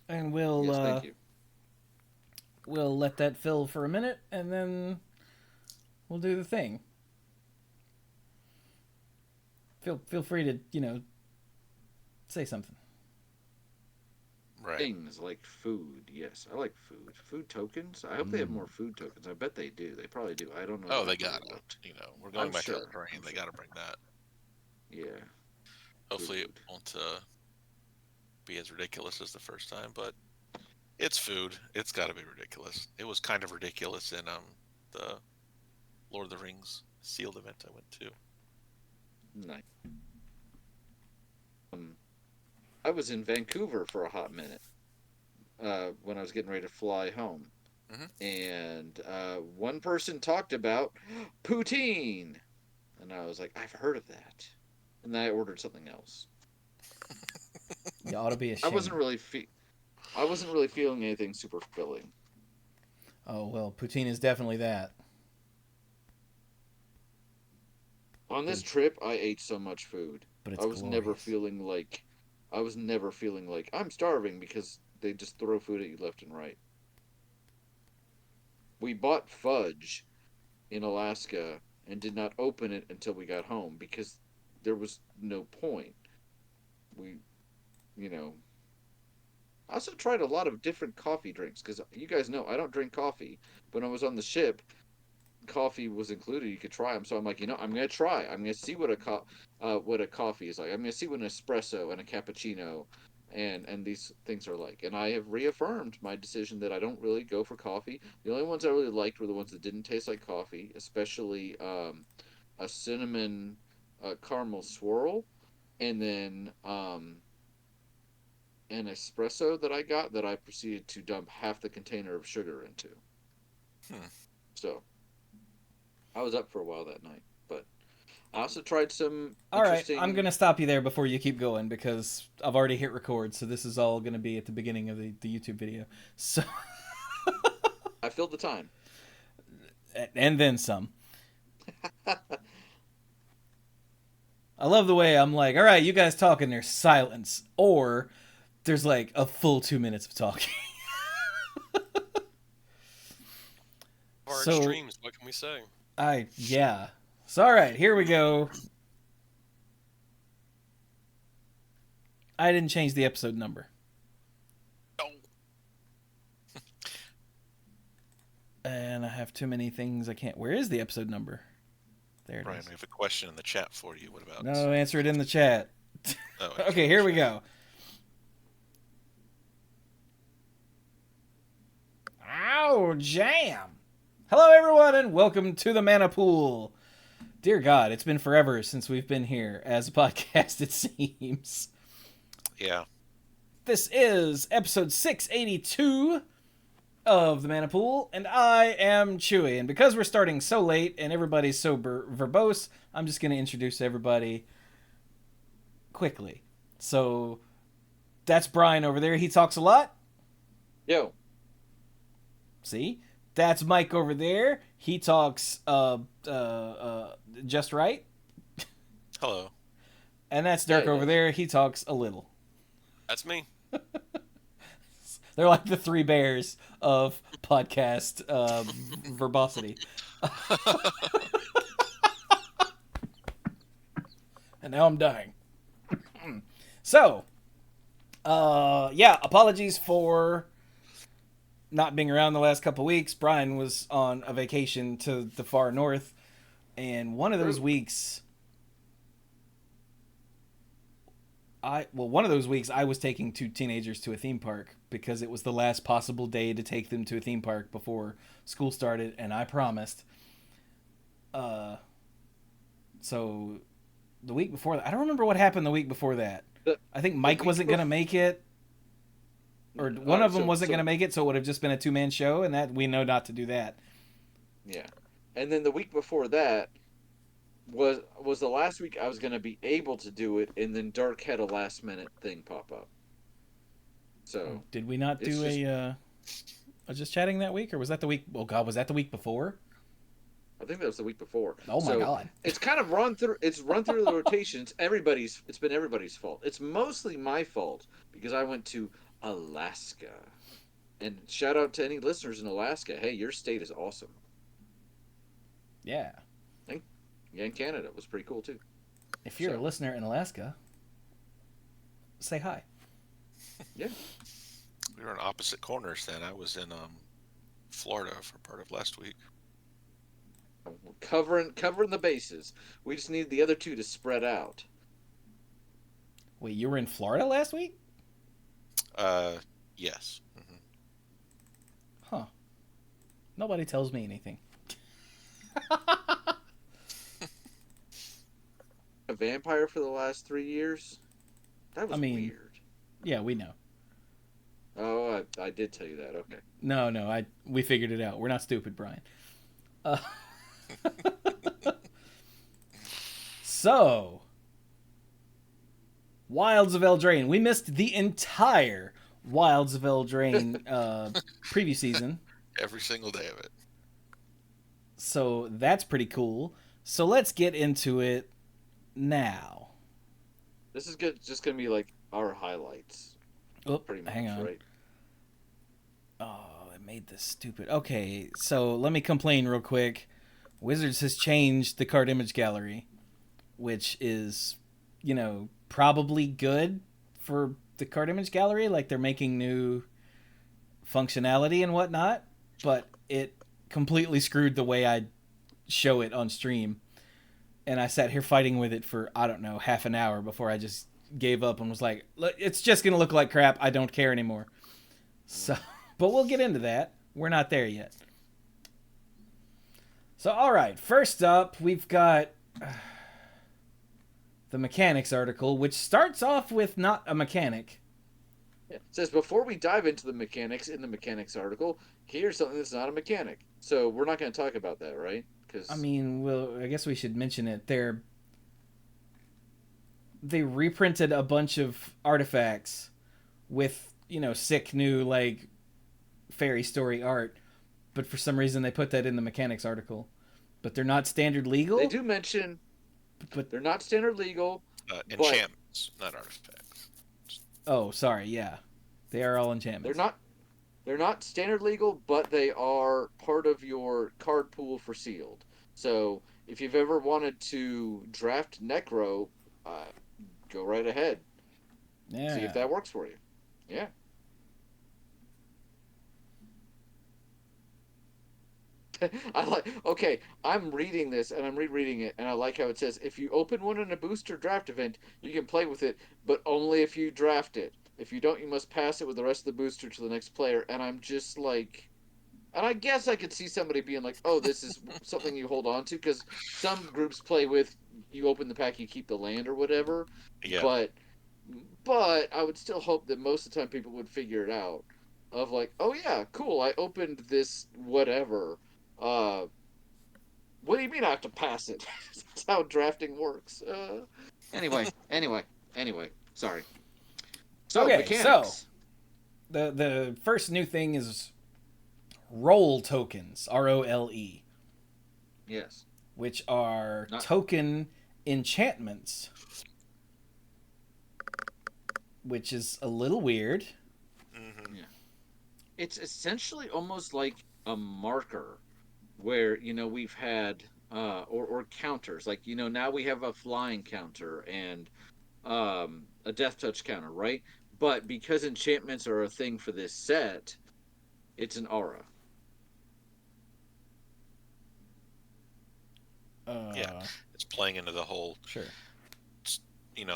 And Yes, thank you. we'll let that fill for a minute, and then we'll do the thing. Feel free to say something. Right. Things like food. Yes, I like food. Food tokens. I hope they have more food tokens. I bet they do. They probably do. I don't know Oh, they that very gotta. well. We're I'm going back to sure. Eldraine. I'm They sure. gotta bring that. Yeah, Hopefully, it food. won't be as ridiculous as the first time, but it's food. It's got to be ridiculous. It was kind of ridiculous in the Lord of the Rings sealed event I went to. Nice. Um, I was in Vancouver for a hot minute when I was getting ready to fly home, Hmm. and one person talked about poutine, and I was like, I've heard of that, and I ordered something else. You ought to be I wasn't ashamed. really fe- I wasn't really feeling anything super filling. Oh well, poutine is definitely that. On But this trip, I ate so much food. it's I was never glorious. feeling like I was never feeling like I'm starving because they just throw food at you left and right. We bought fudge in Alaska and did not open it until we got home because there was no point. We, you know, I also tried a lot of different coffee drinks because you guys know I don't drink coffee. But when I was on the ship, coffee was included. You could try them. So I'm like, I'm gonna try. I'm gonna see what a coffee is like. I'm gonna see what an espresso and a cappuccino and these things are like. And I have reaffirmed my decision that I don't really go for coffee. The only ones I really liked were the ones that didn't taste like coffee, especially a cinnamon caramel swirl, and then an espresso that I got that I proceeded to dump half the container of sugar into. Hmm. So I was up for a while that night, but I also tried some All right, I'm interesting. gonna stop you there before you keep going because I've already hit record, so this is all gonna be at the beginning of the YouTube video. So I filled the time. and then some. I love the way I'm like, all right, you guys talk and there's silence, or there's like a full 2 minutes of talking. Our So extremes. What can we say? yeah. So all right, here we go. I didn't change the episode number, Oh, and I have too many things I can't. Where is the episode number? There it Brian, is. we have a question in the chat for you. What about? No, answer it in the chat. Oh, answer Okay, in the here we chat. go. Ow, jam! Hello, everyone, and welcome to the Mana Pool. Dear God, it's been forever since we've been here as a podcast, it seems. Yeah. This is episode 682 of the Mana Pool, and I am Chewie. And because we're starting so late and everybody's so verbose, I'm just going to introduce everybody quickly. So that's Brian over there. He talks a lot. Yo, See? That's Mike over there. He talks just right. Hello. And that's yeah, Dirk he over does. there. He talks a little. That's me. They're like the three bears of podcast verbosity. And now I'm dying. So, yeah, apologies for not being around the last couple weeks. Brian was on a vacation to the far north, and one of those True. weeks, one of those weeks I was taking two teenagers to a theme park because it was the last possible day to take them to a theme park before school started, and I promised. Uh, so the week before that, I don't remember what happened the week before that. The I think the Mike week wasn't gonna before. make it, or All one right, of them so wasn't gonna make it, so it would have just been a 2 man show, and that we know not to do that. yeah, and then the week before that was the last week I was gonna be able to do it, and then Dark had a last minute thing pop up. Oh, So did we not it's do just a just chatting that week, or was that the week? Oh God, was that the week before? I think that was the week before. Oh my So God. it's kind of run through the rotation. It's been everybody's fault. It's mostly my fault because I went to Alaska. And shout out to any listeners in Alaska. Hey, your state is awesome. Yeah. And, yeah, and Canada was pretty cool too. If you're a listener in Alaska, say hi. Yeah. We were in opposite corners then. I was in Florida for part of last week. Covering the bases. We just need the other two to spread out. Wait, you were in Florida last week? Yes. Mm-hmm. Huh. Nobody tells me anything. A vampire for the last 3 years? That was weird. Yeah, we know. Oh, I did tell you that. Okay. No, we figured it out. We're not stupid, Brian. So, Wilds of Eldraine. We missed the entire Wilds of Eldraine preview season. Every single day of it. So that's pretty cool. So let's get into it now. This is good. Just gonna be like our highlights. Oh, pretty much, hang on. right? Oh, it made this stupid. Okay, so let me complain real quick. Wizards has changed the card image gallery, which is, probably good for the card image gallery. Like, they're making new functionality and whatnot, but it completely screwed the way I show it on stream. And I sat here fighting with it for, I don't know, half an hour before I just gave up and was like, it's just going to look like crap. I don't care anymore. So, but we'll get into that. We're not there yet. So, all right. First up, we've got the mechanics article, which starts off with not a mechanic. Yeah. It says, before we dive into the mechanics in the mechanics article, here's something that's not a mechanic. So we're not going to talk about that, right? I guess we should mention it. They reprinted a bunch of artifacts with, sick new, like, fairy story art. But for some reason, they put that in the mechanics article. But they're not standard legal? They do mention, but they're not standard legal. Enchantments, not artifacts. Oh, sorry, yeah. They are all enchantments. They're not standard legal, but they are part of your card pool for sealed. So if you've ever wanted to draft Necro, go right ahead. Yeah. See if that works for you. Yeah. I'm reading this and I'm rereading it, and I like how it says, if you open one in a booster draft event, you can play with it, but only if you draft it. If you don't, you must pass it with the rest of the booster to the next player. And I'm just like, and I guess I could see somebody being like, oh, this is something you hold on to, because some groups play with, you open the pack, you keep the land or whatever. Yeah. But I would still hope that most of the time people would figure it out. Of like, oh yeah, cool, I opened this whatever. What do you mean I have to pass it? That's how drafting works. Anyway. Sorry. So, okay, mechanics. So the first new thing is role tokens, ROLE. Yes. Which are token enchantments. Which is a little weird. Mm-hmm. Yeah. It's essentially almost like a marker where, we've had or counters. Like, now we have a flying counter and a death touch counter, right? But because enchantments are a thing for this set, it's an aura. Yeah, it's playing into the whole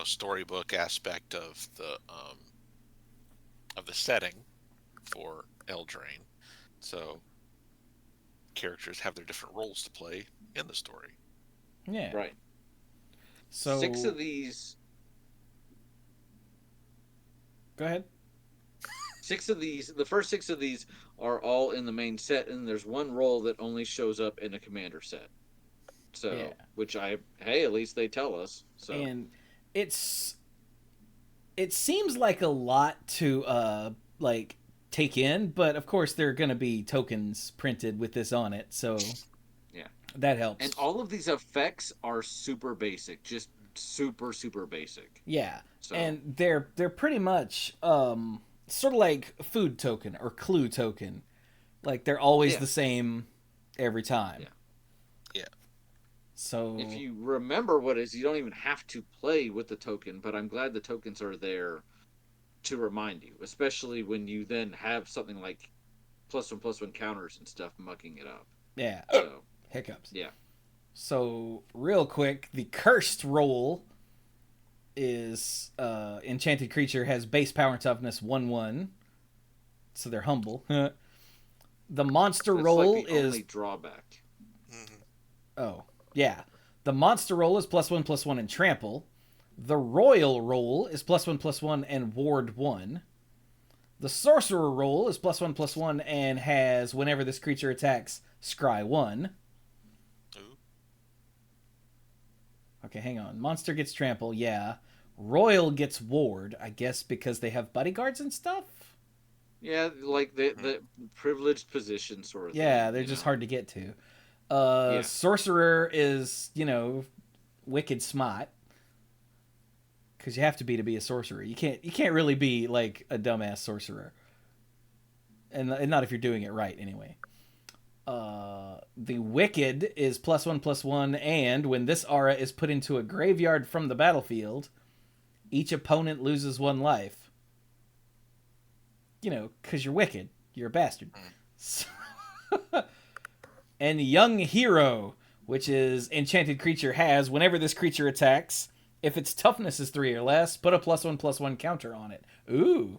storybook aspect of the setting for Eldraine. So characters have their different roles to play in the story. Yeah. Right. So 6 of these. Go ahead. 6 of these, the first 6 of these are all in the main set, and there's one role that only shows up in a commander set. So, yeah. At least they tell us. So. And it seems like a lot to take in, but of course there are going to be tokens printed with this on it, so yeah, that helps. And all of these effects are super basic, just super basic. Yeah, so. And they're pretty much sort of like food token or clue token. Like they're always Yeah. the same every time. Yeah. Yeah. So If you remember what it is, you don't even have to play with the token, but I'm glad the tokens are there to remind you, especially when you then have something like +1/+1 counters and stuff mucking it up. yeah, So, hiccups. yeah. So real quick, the cursed roll is enchanted creature has base power and toughness 1/1, so they're humble. The monster That's roll like the is only drawback. oh yeah, the monster roll is +1/+1 and trample. The royal roll is +1/+1 and ward 1. The sorcerer roll is +1/+1 and has whenever this creature attacks, scry 1. Ooh. Okay, hang on. Monster gets trample, yeah. Royal gets ward, I guess because they have bodyguards and stuff? Yeah, like the privileged position sort of thing. Yeah, they're just hard to get to. Yeah. Sorcerer is, wicked smart. Because you have to be a sorcerer. You can't really be like a dumbass sorcerer. And not if you're doing it right, anyway. The Wicked is +1/+1, and when this aura is put into a graveyard from the battlefield, each opponent loses 1 life. Because you're wicked. You're a bastard. And Young Hero, which is enchanted creature has, whenever this creature attacks, if its toughness is 3 or less, put a +1/+1 counter on it. Ooh.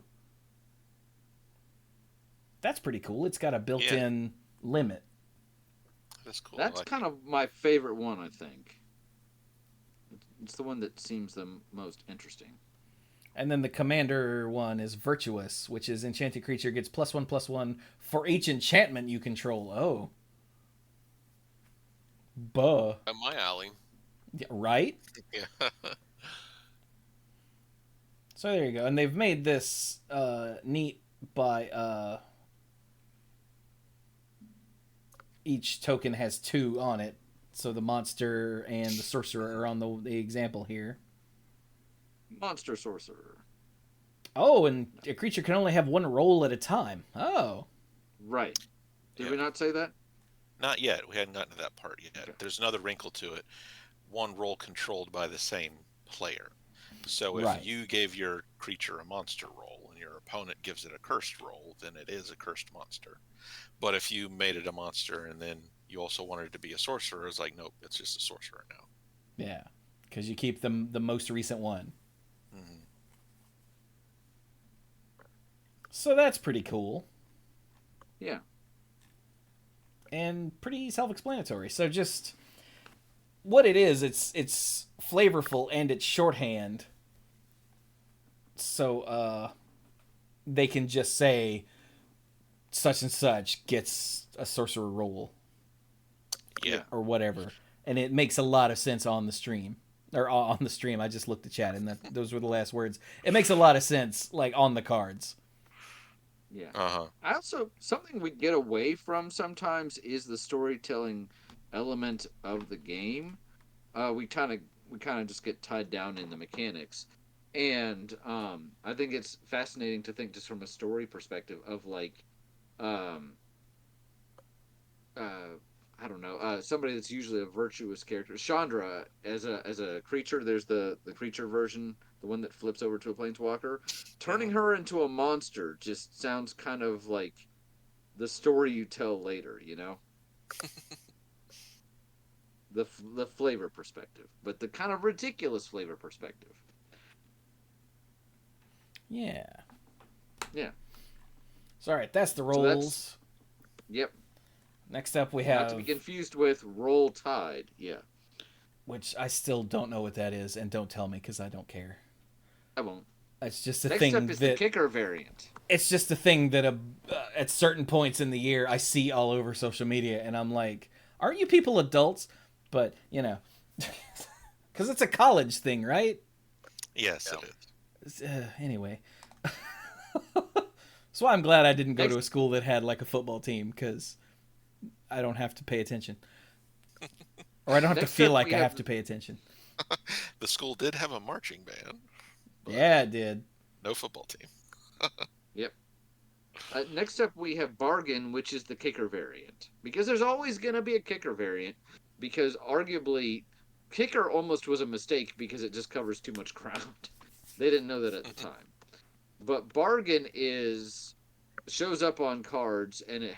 That's pretty cool. It's got a built-in limit. That's cool. That's kind of my favorite one, I think. It's the one that seems the most interesting. And then the commander one is Virtuous, which is enchanted creature gets +1/+1 for each enchantment you control. Oh. Buh. At my alley. Yeah, right? Yeah. So there you go. And they've made this neat by each token has 2 on it. So the monster and the sorcerer are on the example here. Monster sorcerer. Oh, and a creature can only have 1 roll at a time. Oh. Right. Did Yeah. we not say that? Not yet. We hadn't gotten to that part yet. Okay. There's another wrinkle to it. 1 roll controlled by the same player. So if Right. you gave your creature a monster roll and your opponent gives it a cursed roll, then it is a cursed monster. But if you made it a monster and then you also wanted it to be a sorcerer, it's like, nope, it's just a sorcerer now. Yeah. Because you keep the most recent one. Mm-hmm. So that's pretty cool. Yeah. And pretty self-explanatory. So just what it is, it's flavorful and it's shorthand. So they can just say such and such gets a sorcerer roll. Yeah. Or whatever. And it makes a lot of sense on the stream. Or on the stream, I just looked at chat and those were the last words. It makes a lot of sense, like on the cards. Yeah. Uh-huh. I also, something we get away from sometimes is the storytelling element of the game. We kind of just get tied down in the mechanics. And I think it's fascinating to think just from a story perspective of like I don't know, somebody that's usually a virtuous character. Chandra as a creature, there's the creature version, the one that flips over to a planeswalker. Turning her into a monster just sounds kind of like the story you tell later, you know? the flavor perspective, but the kind of ridiculous flavor perspective. Yeah. Yeah. So, all right, that's the rolls. Yep. Next up, we Not have, to be confused with Roll Tide. Yeah. which I still don't know what that is, and don't tell me because I don't care. I won't. It's just a Next thing up is the kicker variant. It's just a thing that at certain points in the year I see all over social media, and I'm like, aren't you people adults? But because it's a college thing, right? Yes, it is. Anyway. So I'm glad I didn't go to a school that had like a football team because I don't have to pay attention. Or I don't have to feel like I have to pay attention. The school did have a marching band. Yeah, it did. No football team. Yep. Next up, we have Bargain, which is the kicker variant. Because there's always going to be a kicker variant, because arguably, kicker almost was a mistake because it just covers too much ground. They didn't know that at the time. But Bargain shows up on cards, and it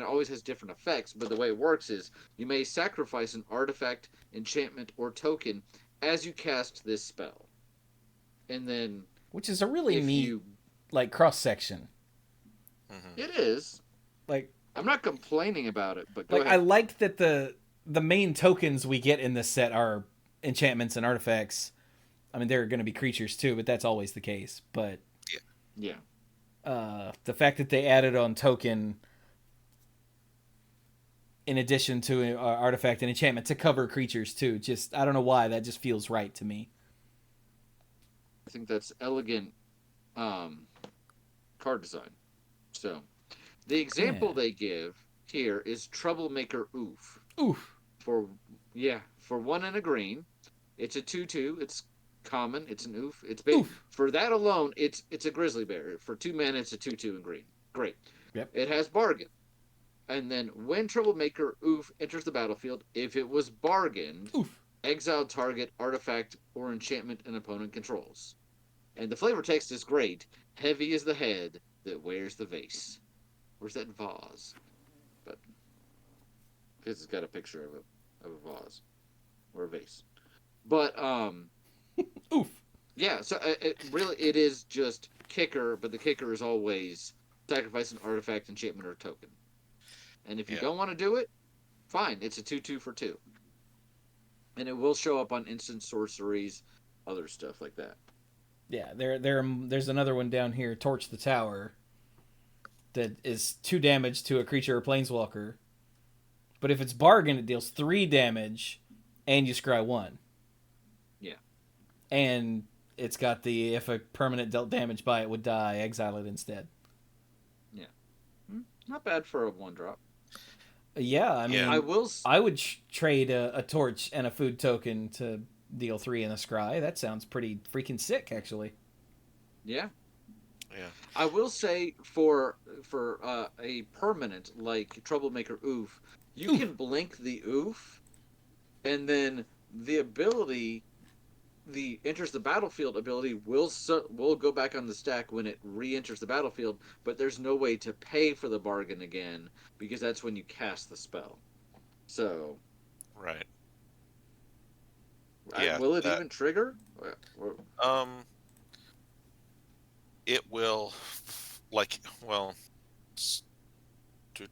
always has different effects. But the way it works is you may sacrifice an artifact, enchantment, or token as you cast this spell, and then which is a really if neat you like cross section. it is Like I'm not complaining about it, but go like I ahead. like that the main tokens we get in this set are enchantments and artifacts. I mean, there are going to be creatures too, but that's always the case. But Yeah. the fact that they added on token in addition to artifact and enchantment to cover creatures too, just I don't know why that just feels right to me. I think that's elegant card design. So, the example they give here is Troublemaker Oof. Oof. For 1 and a green. It's a 2/2. It's common. It's an oof. It's big. Oof. For that alone, it's a grizzly bear. For 2 mana, it's a 2/2 and green. Great. Yep. It has Bargain. And then when Troublemaker Oof enters the battlefield, if it was bargained, Oof. exile target artifact or enchantment an opponent controls. And the flavor text is great. Heavy is the head that wears the vase. Where's that vase? But because it's got a picture of a vase or a vase. But Oof. yeah. So it is just kicker, but the kicker is always sacrifice an artifact, enchantment, or token. And if you don't want to do it, fine. It's a 2/2 for 2, and it will show up on instant sorceries, other stuff like that. Yeah, there's another one down here, Torch the Tower, that is 2 damage to a creature or planeswalker. But if it's bargain, it deals 3 damage, and you scry 1. Yeah. And it's got the if a permanent dealt damage by it would die, exile it instead. Yeah. Not bad for a 1-drop. Yeah, I mean, I would trade a torch and a food token to deal 3 in a scry. That sounds pretty freaking sick, actually. Yeah. Yeah. I will say for a permanent like Troublemaker Oof, you can blink the Oof, and then the ability, the enters the battlefield ability will go back on the stack when it re-enters the battlefield, but there's no way to pay for the bargain again because that's when you cast the spell. So, right. Yeah, will it even trigger? It will, like, well, I'm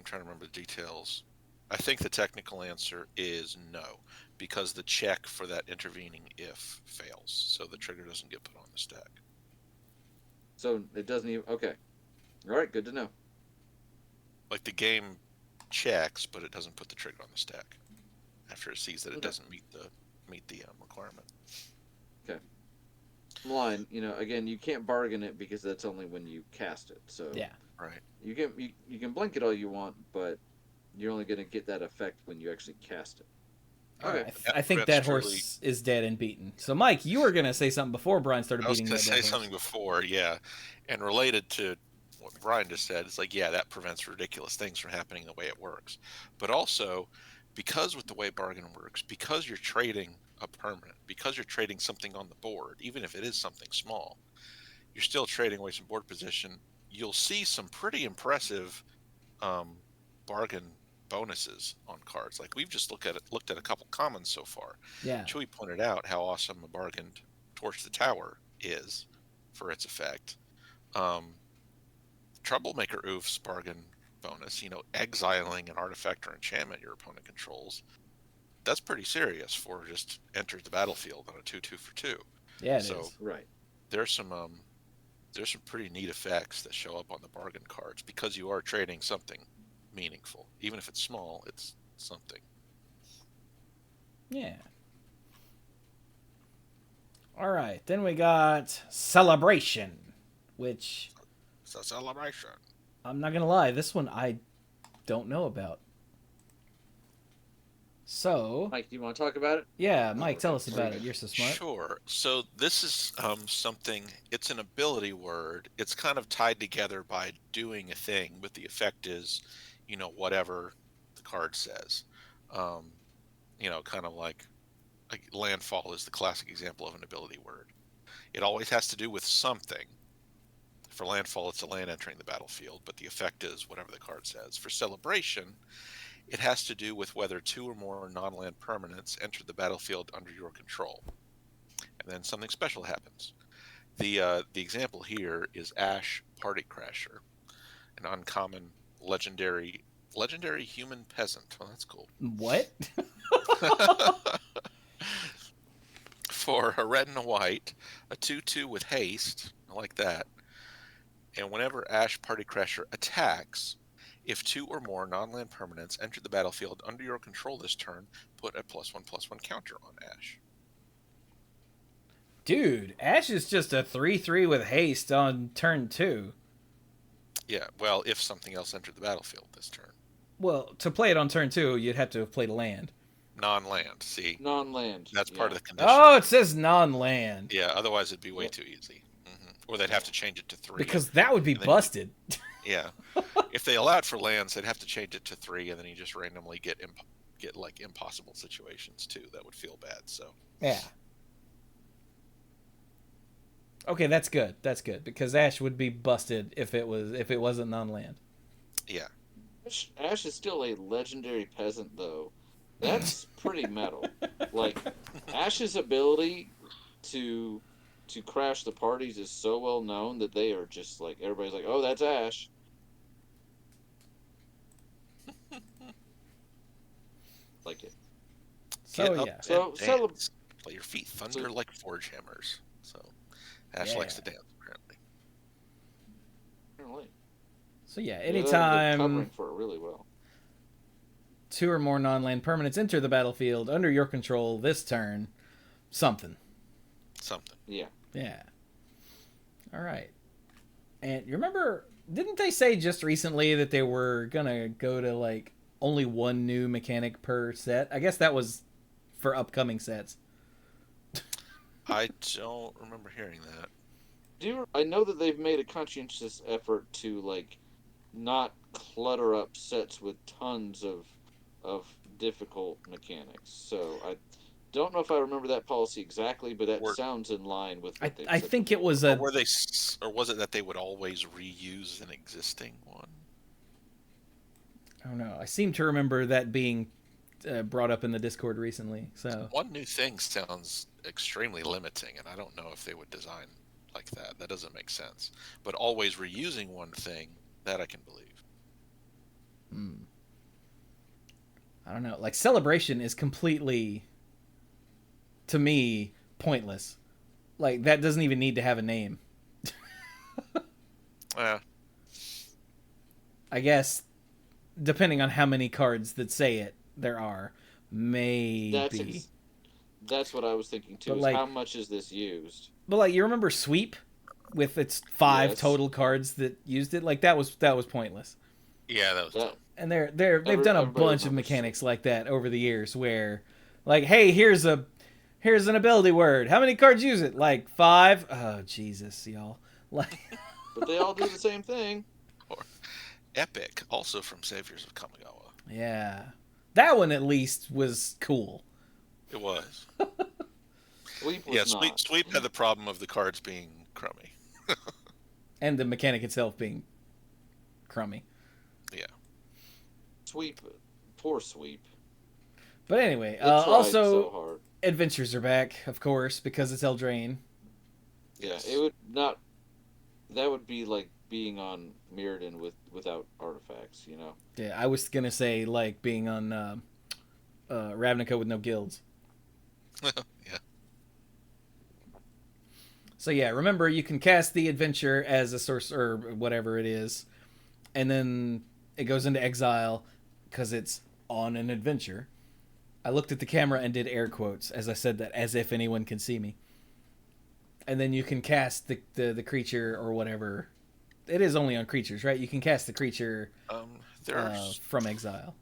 trying to remember the details. I think the technical answer is no, because the check for that intervening if fails, so the trigger doesn't get put on the stack. So it doesn't even. Okay, all right, good to know. Like the game checks, but it doesn't put the trigger on the stack after it sees that it doesn't meet the requirement. Okay. Line, again, you can't bargain it because that's only when you cast it. So yeah, right. You can blink it all you want, but you're only going to get that effect when you actually cast it. Okay. I think that horse is dead and beaten. So, Mike, you were going to say something before Brian started beating that horse. I was going to say something before, yeah. And related to what Brian just said, it's like, yeah, that prevents ridiculous things from happening the way it works. But also, because with the way bargain works, because you're trading a permanent, because you're trading something on the board, even if it is something small, you're still trading away some board position. You'll see some pretty impressive bargain bonuses on cards. Like we've just looked at a couple commons so far. Yeah. Chewie pointed out how awesome a bargained Torch the Tower is for its effect. Troublemaker Oof's bargain bonus, exiling an artifact or enchantment your opponent controls. That's pretty serious for just enters the battlefield on a 2/2 for 2. Yeah, it is. Right. There's some pretty neat effects that show up on the bargain cards because you are trading something meaningful. Even if it's small, it's something. Yeah. All right, then we got Celebration, which... It's a celebration. I'm not going to lie, this one I don't know about. So, Mike, do you want to talk about it? yeah, Oh, Mike, okay. tell us Very about it. good. You're so smart. Sure. So this is something, it's an ability word. It's kind of tied together by doing a thing, but the effect is, whatever the card says. Um, kind of like landfall is the classic example of an ability word. It always has to do with something. For landfall, it's a land entering the battlefield, but the effect is whatever the card says. For celebration, it has to do with whether 2 or more non-land permanents enter the battlefield under your control. And then something special happens. The example here is Ash Party Crasher, an uncommon legendary human peasant. Oh, that's cool. What? For a red and a white, a 2/2 with haste, I like that. And whenever Ash Party Crasher attacks, if 2 or more non-land permanents enter the battlefield under your control this turn, put a +1/+1 counter on Ash. Dude, Ash is just a 3/3 with haste on turn 2. Yeah, well, if something else entered the battlefield this turn. Well, to play it on turn 2, you'd have to have played a land. Non-land, see? Non-land. That's yeah. part of the condition. Oh, it says non-land. Yeah, otherwise it'd be way too easy. Or they'd have to change it to 3. Because that would be busted. Yeah. If they allowed for lands, they'd have to change it to 3, and then you just randomly get like impossible situations too. That would feel bad. So Yeah. Okay, that's good. That's good because Ash would be busted if it wasn't non-land. yeah, Ash is still a legendary peasant, though. That's pretty metal. Like, Ash's ability to crash the parties is so well known that they are just like, everybody's like, oh, that's Ash. Like it. So get up yeah. and So dance. Let your feet thunder like forge hammers. So Ash Yeah. likes to dance apparently. Apparently. So yeah, They're anytime covering for it really well. 2 or more non-land permanents enter the battlefield under your control this turn, something. Yeah. Yeah. All right. And you remember, didn't they say just recently that they were gonna go to like only one new mechanic per set? I guess that was for upcoming sets. I don't remember hearing that. I know that they've made a conscientious effort to like not clutter up sets with tons of difficult mechanics. So I don't know if I remember that policy exactly, but that sounds in line with what they've I said think before. it was Or was it that they would always reuse an existing one? I don't know. I seem to remember that being brought up in the Discord recently. So One new thing sounds extremely limiting, and I don't know if they would design like that. That doesn't make sense. But always reusing one thing, that I can believe. I don't know. Like celebration is completely, to me, pointless. Like that doesn't even need to have a name. Yeah. I guess, depending on how many cards that say it there are, maybe. That's what I was thinking too. But Is like- how much is this used? But like, you remember Sweep, with its 5 Yes. total cards that used it. Like that was pointless. Yeah, that was That dumb. And they've done a everybody bunch of remembers mechanics like that over the years, where, like, hey, here's an ability word. How many cards use it? Like 5. Oh Jesus, y'all. Like. But they all do the same thing. Or Epic, also from Saviors of Kamigawa. Yeah. That one at least was cool. It was. Sweep was Yeah, not. Sweep had the problem of the cards being crummy. And the mechanic itself being crummy. Yeah. Sweep, poor Sweep. But anyway, It tried also, so hard. adventures are back, of course, because it's Eldraine. Yeah, it would not. That would be like being on Mirrodin without artifacts, you know. Yeah, I was gonna say, like, being on Ravnica with no guilds. Yeah. So yeah, remember, you can cast the adventure as a source, or whatever it is, and then it goes into exile, because it's on an adventure. I looked at the camera and did air quotes as I said that, as if anyone can see me. And then you can cast the creature or whatever. It is only on creatures, right? You can cast the creature from exile.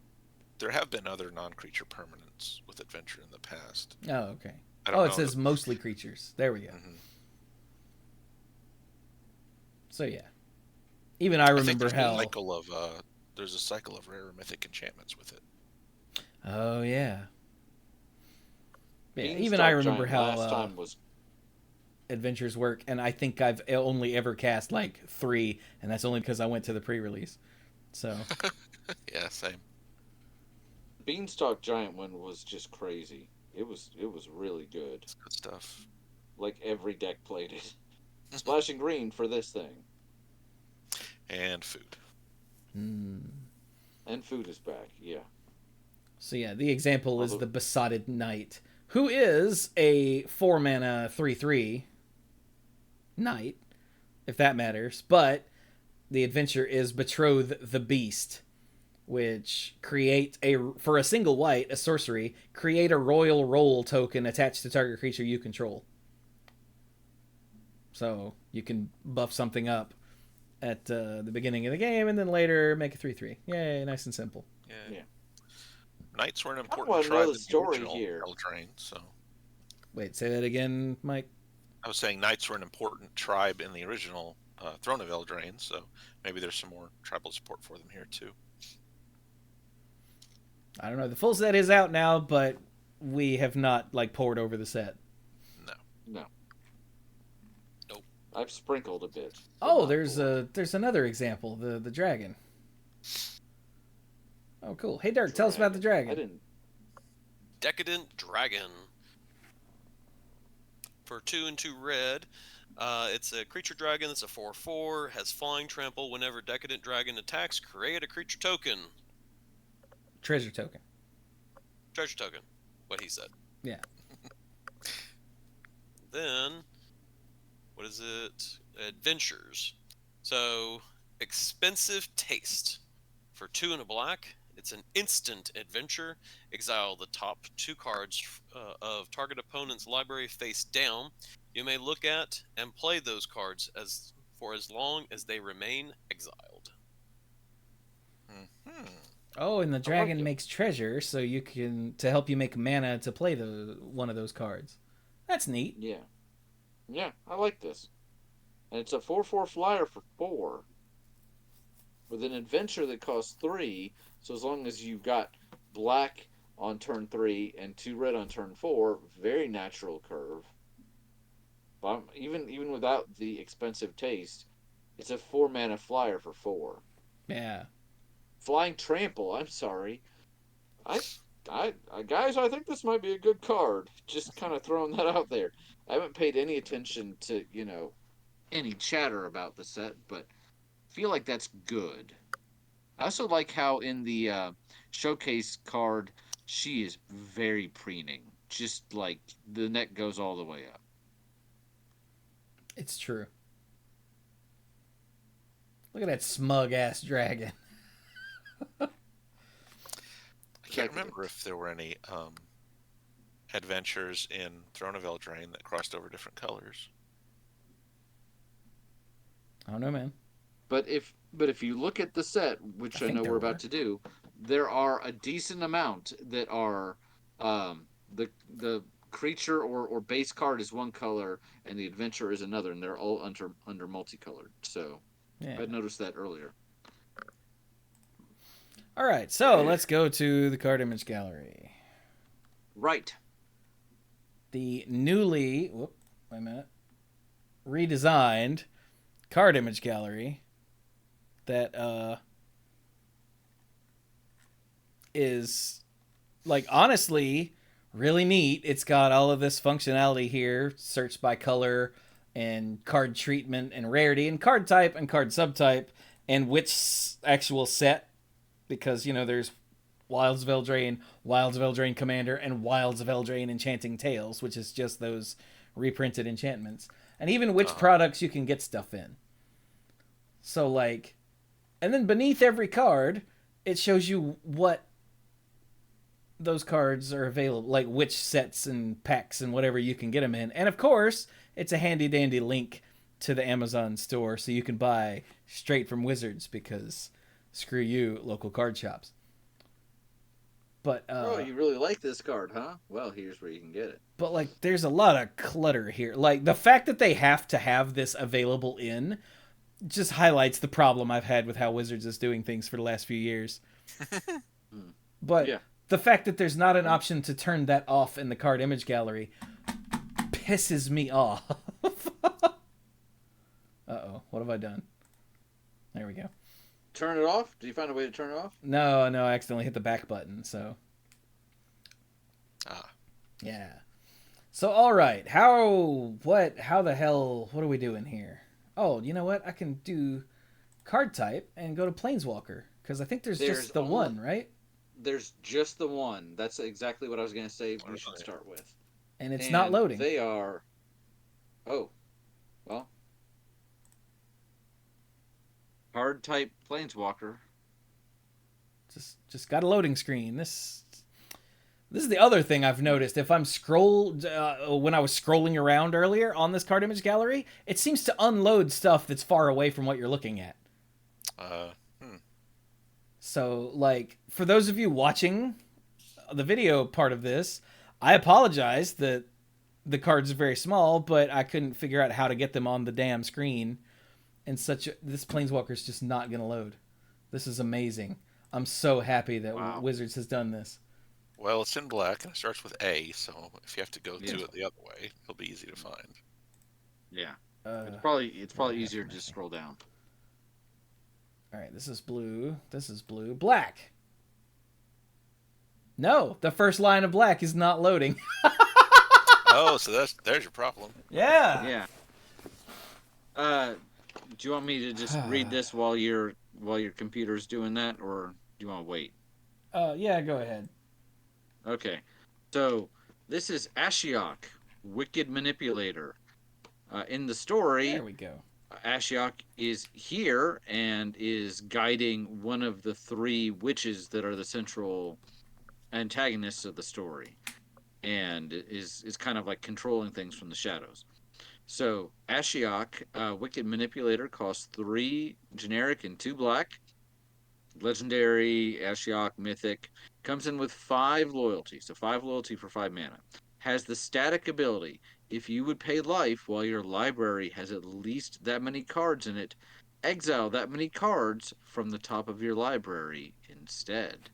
There have been other non-creature permanents cards with adventure in the past. Oh, okay. I don't Oh, know. it says mostly creatures. There we go. Mhm. So yeah, even I I think remember there's how. there's a cycle of rare mythic enchantments with it. Oh yeah. Yeah, even I Beanstalk remember Giant how last time was adventures work, and I think I've only ever cast like 3, and that's only because I went to the pre-release. So Yeah, same. Beanstalk Giant one was just crazy. It was really good. It's good stuff. Like every deck played it. Splashing green for this thing. And food. And food is back, yeah. So yeah, the example is the Besotted Knight, who is a 4-mana 3/3 knight, if that matters. But the adventure is Betroth the Beast, which for a single white, a sorcery, create a royal roll token attached to target creature you control. So you can buff something up at the beginning of the game, and then later make a 3/3. Yay, nice and simple. Yeah. Knights were an I important want to know tribe the in the story original here. Eldraine, so... Wait, say that again, Mike? I was saying knights were an important tribe in the original Throne of Eldraine, so maybe there's some more tribal support for them here, too. I don't know. The full set is out now, but we have not, like, poured over the set. No. Nope. I've sprinkled a bit. Oh, there's another example, the dragon. Oh, cool. Hey, Dirk, tell us about the dragon. I didn't. Decadent Dragon. For 2 and 2 red, it's a creature dragon. It's a 4/4. Has flying trample. Whenever Decadent Dragon attacks, create a creature token. Treasure token. Treasure token. What he said. Yeah. Then, what is it? Adventures. So, Expensive Taste. For 2 and a black, it's an instant adventure. Exile the top 2 cards of target opponent's library face down. You may look at and play those cards for as long as they remain exiled. Mm-hmm. Oh, and the dragon it. makes treasure, so you can to help you make mana to play one of those cards. That's neat. Yeah. Yeah, I like this. And it's a 4/4 flyer for 4. With an adventure that costs 3, so as long as you've got black on turn 3 and 2 red on turn 4, very natural curve. But even without the expensive taste, it's a 4-mana flyer for 4. Yeah. Flying trample, I'm sorry. Guys, I think this might be a good card. Just kind of throwing that out there. I haven't paid any attention to, any chatter about the set, but feel like that's good. I also like how in the showcase card, she is very preening. Just like the neck goes all the way up. It's true. Look at that smug-ass dragon. I can't remember if there were any adventures in Throne of Eldraine that crossed over different colors. I don't know, man. But if you look at the set, which I know we're about to do, there are a decent amount that are the creature or base card is one color and the adventure is another, and they're all under multicolored. So Yeah. I noticed that earlier. All right, so let's go to the card image gallery. Right. The newly, redesigned card image gallery that is, like, honestly really neat. It's got all of this functionality here, search by color and card treatment and rarity and card type and card subtype and which actual set, because, there's Wilds of Eldraine Commander, and Wilds of Eldraine Enchanting Tales, which is just those reprinted enchantments. And even which products you can get stuff in. So, like, and then beneath every card, it shows you what those cards are available, like which sets and packs and whatever you can get them in. And of course, it's a handy dandy link to the Amazon store, so you can buy straight from Wizards, because screw you, local card shops. But Oh, you really like this card, huh? Well, here's where you can get it. but like there's a lot of clutter here. Like the fact that they have to have this available in just highlights the problem I've had with how Wizards is doing things for the last few years. But Yeah. the fact that there's not an option to turn that off in the card image gallery pisses me off. Uh-oh, what have I done? There we go. Turn it off? Did you find a way to turn it off? No, I accidentally hit the back button, so Ah, yeah. So all right, how the hell, what are we doing here? Oh, you know what? I can do card type and go to Planeswalker because I think there's just the only- one, right? There's just the one. That's exactly what I was going to say we should Alright. start with. And it's not loading. They are... Oh. Well. Hard type Planeswalker. Just got a loading screen. This is the other thing I've noticed. If I'm when I was scrolling around earlier on this card image gallery, it seems to unload stuff that's far away from what you're looking at. So, like, for those of you watching the video part of this, I apologize that the cards are very small, but I couldn't figure out how to get them on the damn screen. And this Planeswalker's just not going to load. This is amazing. I'm so happy that Wizards has done this. well, it's in black and it starts with A, so if you have to go Yeah. to it the other way, it'll be easy to find. Yeah. Uh, It's probably easier to just scroll down. all right, this is blue. This is blue. Black. No, the first line of black is not loading. Oh, so there's your problem. Yeah. Yeah. Do you want me to just read this while your computer's doing that, or do you want to wait? Yeah, go ahead. Okay. So this is Ashiok, Wicked Manipulator. In the story, There we go. Ashiok is here and is guiding one of the three witches that are the central antagonists of the story, and is kind of like controlling things from the shadows. So Ashiok, Wicked Manipulator, costs 3 generic and 2 black. Legendary, Ashiok, Mythic. Comes in with 5 loyalty, so 5 loyalty for 5 mana. Has the static ability: if you would pay life while your library has at least that many cards in it, exile that many cards from the top of your library instead.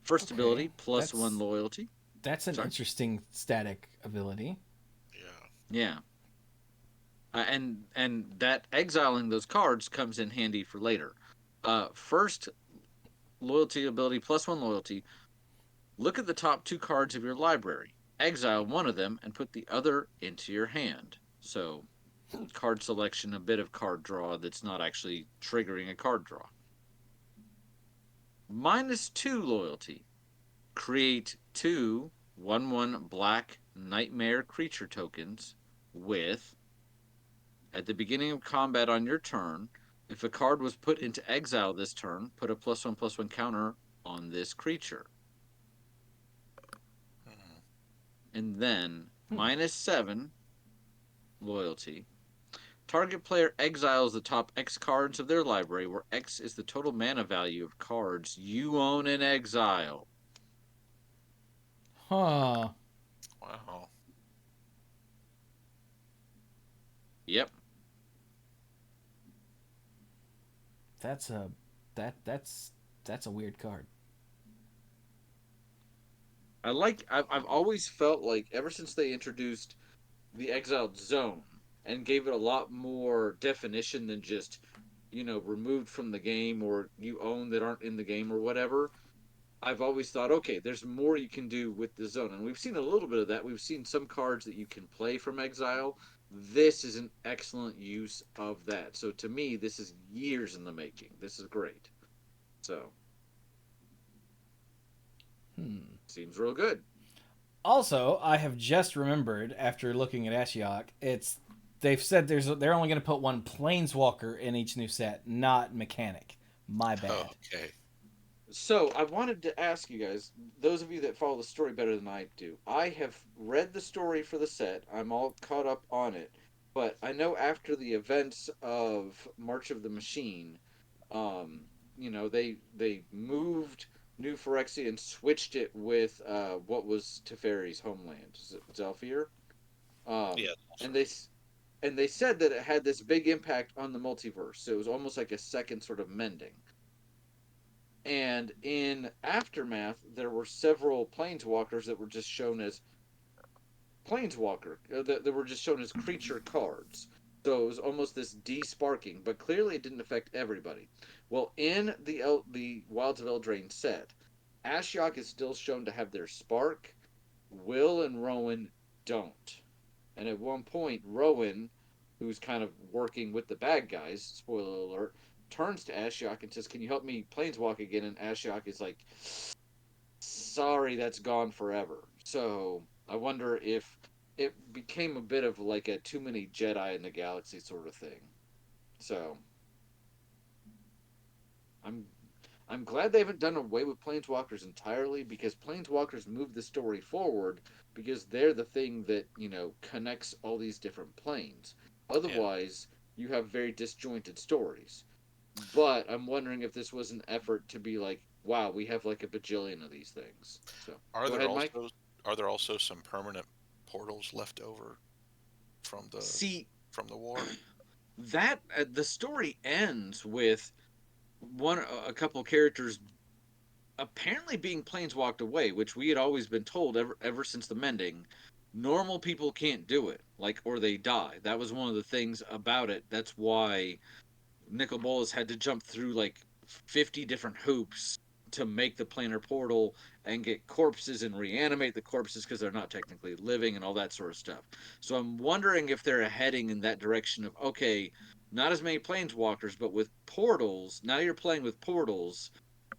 First Okay, ability, plus that's- 1 loyalty. That's an Sorry? interesting static ability. Yeah. And that exiling those cards comes in handy for later. First loyalty ability, plus 1 loyalty. Look at the top 2 cards of your library. Exile one of them and put the other into your hand. So, card selection, a bit of card draw that's not actually triggering a card draw. -2 loyalty. Create 2 1/1 black nightmare creature tokens with, at the beginning of combat on your turn, if a card was put into exile this turn, put a +1/+1 counter on this creature. And then -7 loyalty. Target player exiles the top X cards of their library, where X is the total mana value of cards you own in exile. Huh. Wow. Yep. That's a weird card. I've always felt like, ever since they introduced the exiled zone and gave it a lot more definition than just, removed from the game or you own that aren't in the game or whatever, I've always thought, okay, there's more you can do with the zone. And we've seen a little bit of that. We've seen some cards that you can play from exile. This is an excellent use of that. So to me, this is years in the making. This is great. So, seems real good. Also, I have just remembered after looking at Ashiok, they've said they're only going to put 1 planeswalker in each new set, not mechanic. My bad. Oh, okay. So I wanted to ask you guys, those of you that follow the story better than I do, I have read the story for the set. I'm all caught up on it. But I know after the events of March of the Machine, they moved New Phyrexia and switched it with what was Teferi's homeland, Zelfir. Yeah. And they said that it had this big impact on the multiverse. So it was almost like a second sort of mending. And in Aftermath, there were several planeswalkers that were just shown as planeswalker, that were just shown as creature cards. So it was almost this de-sparking, but clearly it didn't affect everybody. Well, in the Wilds of Eldraine set, Ashiok is still shown to have their spark. Will and Rowan don't. And at one point, Rowan, who's kind of working with the bad guys, spoiler alert, turns to Ashiok and says, "Can you help me planeswalk again?" And Ashiok is like, "Sorry, that's gone forever." So I wonder if it became a bit of like a too many Jedi in the galaxy sort of thing. So I'm glad they haven't done away with planeswalkers entirely, because planeswalkers move the story forward, because they're the thing that, connects all these different planes. Otherwise, you have very disjointed stories. But I'm wondering if this was an effort to be like, wow, we have like a bajillion of these things. So Are go there ahead, also Mike. are there also some permanent portals left over from the war? That the story ends with a couple characters apparently being planeswalked away, which we had always been told ever since the mending. Normal people can't do it, or they die. That was one of the things about it. That's why Nicol Bolas had to jump through 50 different hoops to make the planar portal and get corpses and reanimate the corpses because they're not technically living and all that sort of stuff. So I'm wondering if they're heading in that direction of, okay, not as many planeswalkers, but with portals. Now you're playing with portals,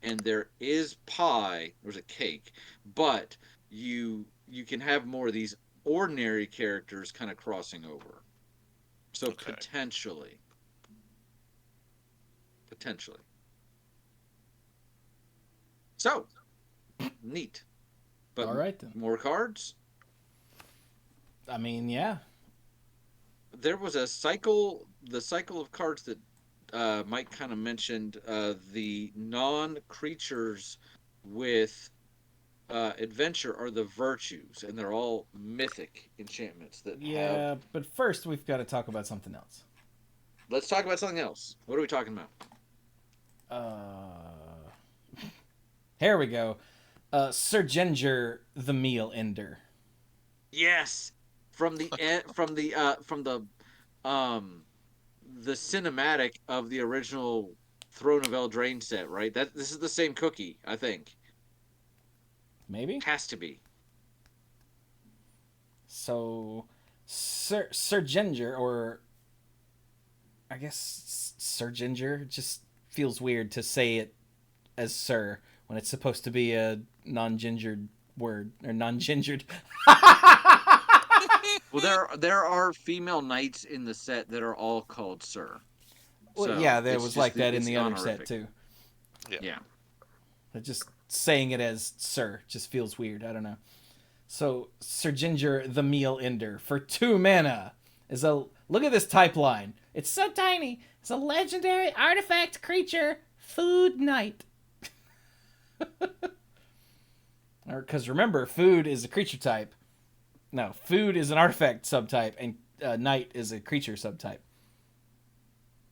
and there is pie. There's a cake, but you can have more of these ordinary characters kind of crossing over. So Okay. potentially. So neat. But All right then. more cards. I mean, yeah. There was the cycle of cards that Mike kind of mentioned. The non-creatures with adventure are the virtues, and they're all mythic enchantments that have. But first we've got to talk about something else. Let's talk about something else. What are we talking about? Here we go. Sir Ginger the Meal Ender. Yes, from the cinematic of the original Throne of Eldraine set, right? This is the same cookie, I think. Maybe? Has to be. So, Sir Ginger, or I guess Sir Ginger, just feels weird to say it as Sir when it's supposed to be a non-gingered word, or non-gingered. Well, there are female knights in the set that are all called Sir. Well, So yeah, there it's was just like that in it's the other honorific. set too. Yeah. But just saying it as Sir just feels weird. I don't know. So Sir Ginger the Meal Ender for 2 mana is a look at this type line. It's so tiny. It's a legendary artifact creature, food knight. Because remember, food is a creature type. No, food is an artifact subtype, and knight is a creature subtype.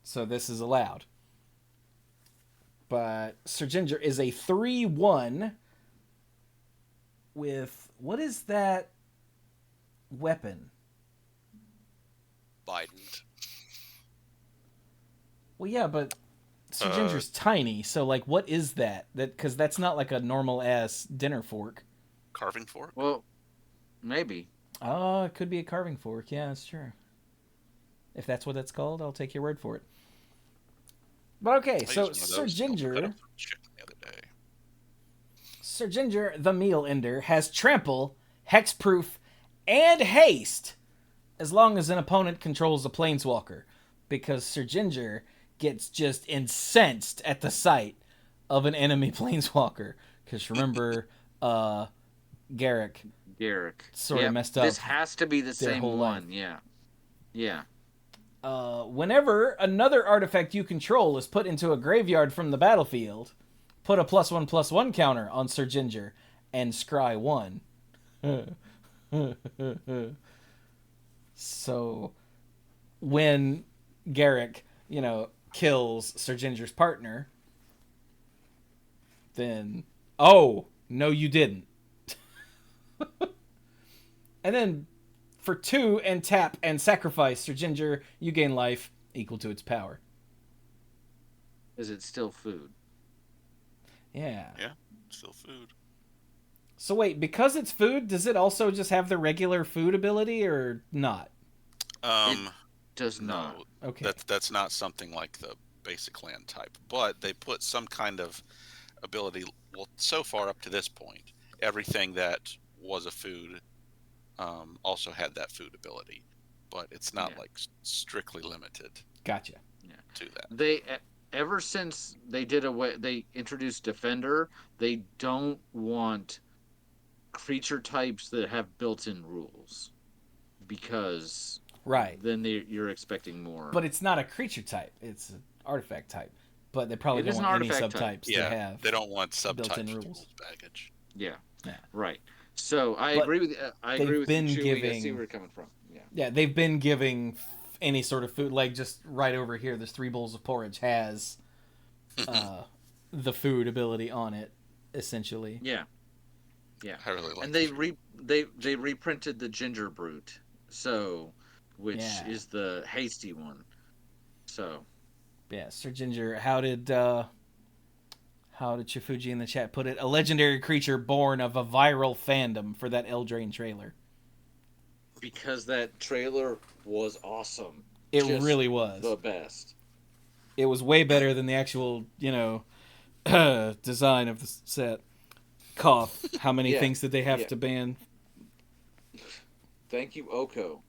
So this is allowed. But Sir Ginger is a 3/1 with, what is that weapon? Biden. Well, yeah, but Sir Ginger's tiny, so what is that? Because that's not like a normal ass dinner fork. Carving fork? Well, maybe. Oh, it could be a carving fork. Yeah, that's true. If that's what it's called, I'll take your word for it. But okay, so Sir Ginger... Sir Ginger, the Meal Ender, has Trample, Hexproof, and Haste, as long as an opponent controls a Planeswalker, because Sir Ginger gets just incensed at the sight of an enemy Planeswalker. Because remember, Garrick sort of messed up. This has to be the same whole one. life. Yeah. Yeah. Whenever another artifact you control is put into a graveyard from the battlefield, put a +1/+1 counter on Sir Ginger and scry 1. So when Garrick, kills Sir Ginger's partner, then, oh, no you didn't. And then for 2 and tap and sacrifice Sir Ginger, you gain life equal to its power. Is it still food? Yeah. Yeah, still food. So wait, because it's food, does it also just have the regular food ability or not? Does No, not. Okay. that's not something like the basic land type, but they put some kind of ability. Well, so far up to this point, everything that was a food also had that food ability, but it's not like strictly limited. Gotcha. To that. They ever since they introduced Defender, they don't want creature types that have built-in rules, because Right. then you're expecting more. But it's not a creature type. It's an artifact type. But they probably It don't is an want any artifact type. subtypes Yeah, that have they don't want built-in subtypes rules. rules baggage. Yeah. Yeah. Right. So I But agree with I agree with you, been Chewie. I giving- see where you're coming from. Yeah. Yeah, they've been giving any sort of food. Like, just right over here, there's 3 bowls of porridge has the food ability on it, essentially. Yeah. Yeah. I really like. And the they reprinted the Ginger Brute, which Yeah. is the hasty one. So Yeah, Sir Ginger, how did Chifuji in the chat put it? A legendary creature born of a viral fandom for that Eldraine trailer. because that trailer was awesome. It Just really was. the best. It was way better than the actual, design of the set. Cough. How many Yeah, things did they have yeah. to ban? Thank you, Oko.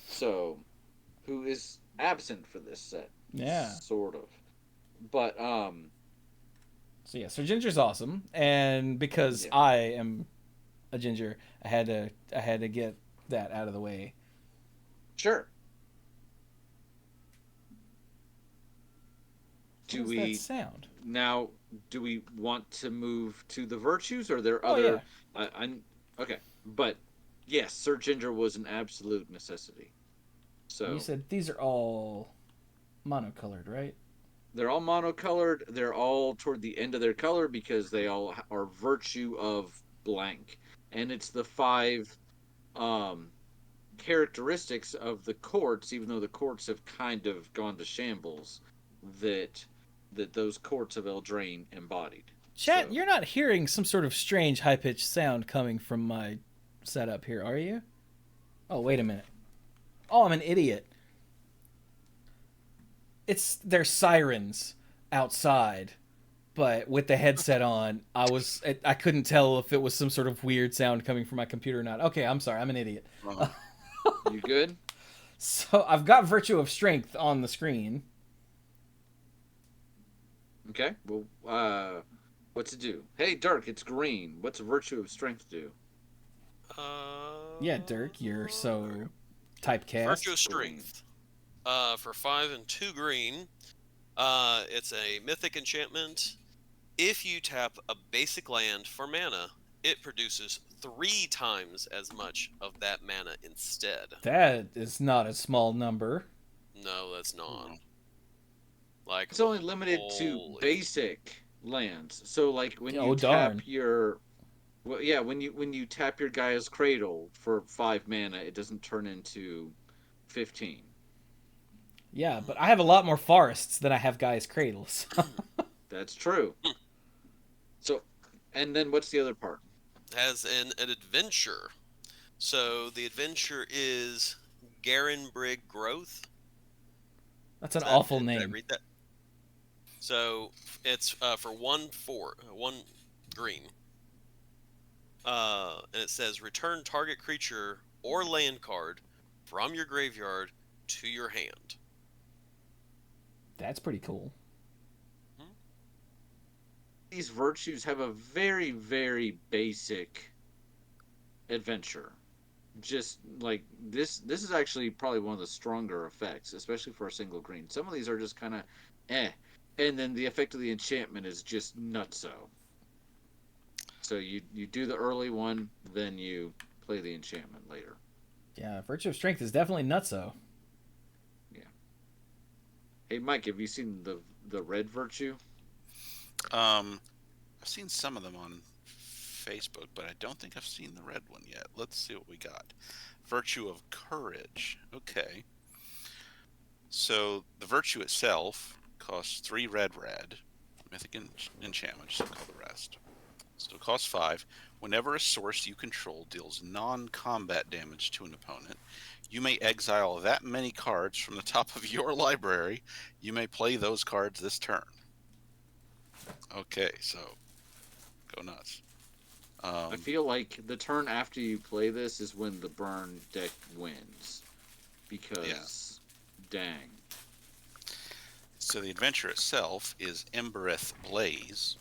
So, who is absent for this set? Yeah. Sort of. But So yeah, Sir Ginger's awesome, and because Yeah. I am a ginger, I had to get that out of the way. sure. What was that sound? Now, do we want to move to the virtues, or are there Oh, other? Okay, but yes, Sir Ginger was an absolute necessity. So You said these are all monocolored, right? they're all monocolored. They're all toward the end of their color because they all are virtue of blank, and it's the 5 characteristics of the courts. Even though the courts have kind of gone to shambles, that those courts of Eldraine embodied. Chat, So- you're not hearing some sort of strange high-pitched sound coming from my setup here, are you? Oh, wait a minute. Oh, I'm an idiot. There's sirens outside, but with the headset on, I couldn't tell if it was some sort of weird sound coming from my computer or not. Okay, I'm sorry, I'm an idiot. You good? So I've got Virtue of Strength on the screen. Okay. Well, what's it do? Hey, Dirk, it's green. What's a virtue of strength do? Yeah, Dirk, you're so typecast. Virtue of Strength. For 5 and 2 green, it's a mythic enchantment. If you tap a basic land for mana, it produces 3 times as much of that mana instead. That is not a small number. No, that's not. Like, It's only limited to holy- basic lands. So, like when you Oh, tap darn. your, well, yeah, when you tap your Gaia's Cradle for 5 mana, it doesn't turn into 15. Yeah, but I have a lot more forests than I have Gaia's Cradles. That's true. So, and then what's the other part? has an adventure. So the adventure is Garenbrig Growth. That's an Is that- awful did I name. read that? So it's for 1 green. And it says return target creature or land card from your graveyard to your hand. That's pretty cool. These virtues have a very, very basic adventure. just like this is actually probably one of the stronger effects, especially for a single green. Some of these are just kind of and then the effect of the enchantment is just nutso. So you do the early one, then you play the enchantment later. Yeah, Virtue of Strength is definitely nutso. Yeah. Hey Mike, have you seen the red virtue? I've seen some of them on Facebook, but I don't think I've seen the red one yet. Let's see what we got. Virtue of Courage. Okay. So the virtue itself costs 3 red. Mythic enchantment, just call the rest. So it costs 5. Whenever a source you control deals non-combat damage to an opponent, you may exile that many cards from the top of your library. You may play those cards this turn. Okay, so go nuts. I feel like the turn after you play this is when the burn deck wins. Because, dang. So the adventure itself is Embereth Blaze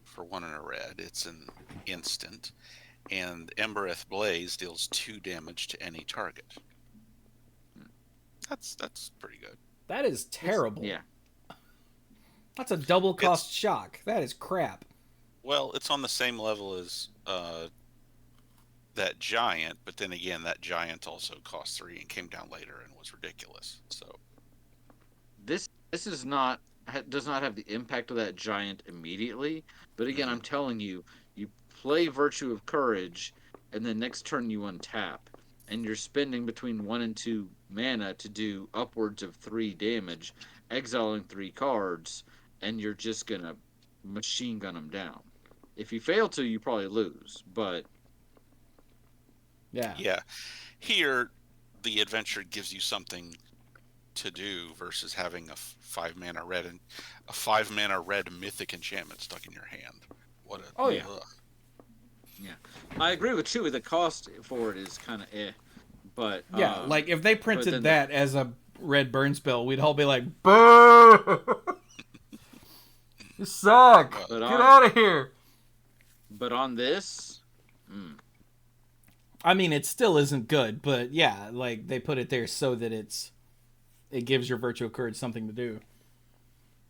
for 1 and a red. It's an instant. And Embereth Blaze deals 2 damage to any target. That's pretty good. That is terrible. Yeah. That's a double cost shock. That is crap. Well, it's on the same level as that giant, but then again, that giant also cost 3 and came down later and was ridiculous. So This is not does not have the impact of that giant immediately, but again, I'm telling you, you play Virtue of Courage, and then next turn you untap, and you're spending between 1 and 2 mana to do upwards of 3 damage, exiling 3 cards, and you're just gonna machine gun them down. If you fail to, you probably lose, but Yeah. Here, the adventure gives you something to do versus having a 5 mana red and a 5 mana red mythic enchantment stuck in your hand. What a ugh. Yeah, I agree with Chewie. The cost for it is kind of but Yeah, like if they printed then that as a red burn spell, we'd all be like, "Boo! You suck! But Get out of here!" But on this, I mean, it still isn't good, but yeah, like they put it there so that it gives your Virtue of Courage something to do.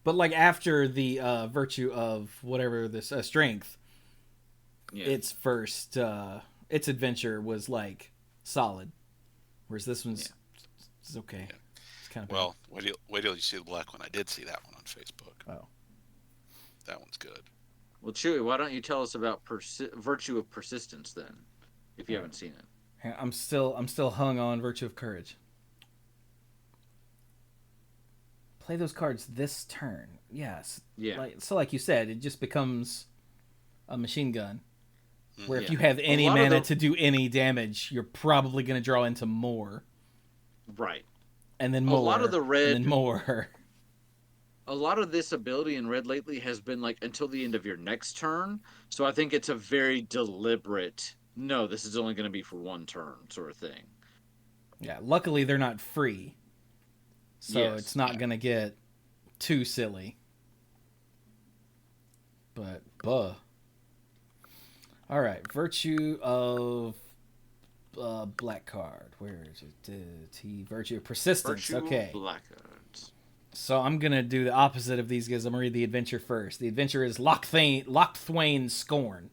But like after the Virtue of whatever this Strength, its first its adventure was like solid, whereas this one's is okay. Yeah. It's kind of Well, wait till you see the black one. I did see that one on Facebook. Oh, that one's good. Well, Chewie, why don't you tell us about Virtue of Persistence then, if you haven't seen it? I'm still hung on Virtue of Courage. Play those cards this turn. Yes. Yeah. Like you said, it just becomes a machine gun. Where if Yeah. you have any A lot of mana the- to do any damage, you're probably going to draw into more. Right. And then more. A lot of the red, and then more. a lot of this ability in red lately has been like until the end of your next turn. So I think it's a very deliberate, no, this is only going to be for 1 turn sort of thing. Yeah, luckily they're not free. So Yes. it's not going to get too silly. But, all right, Virtue of black card. Where is it? Virtue of Persistence. Virtue Okay. of Blackguards. So I'm going to do the opposite of these guys. I'm going to read the adventure first. The adventure is Lochthwain Scorn.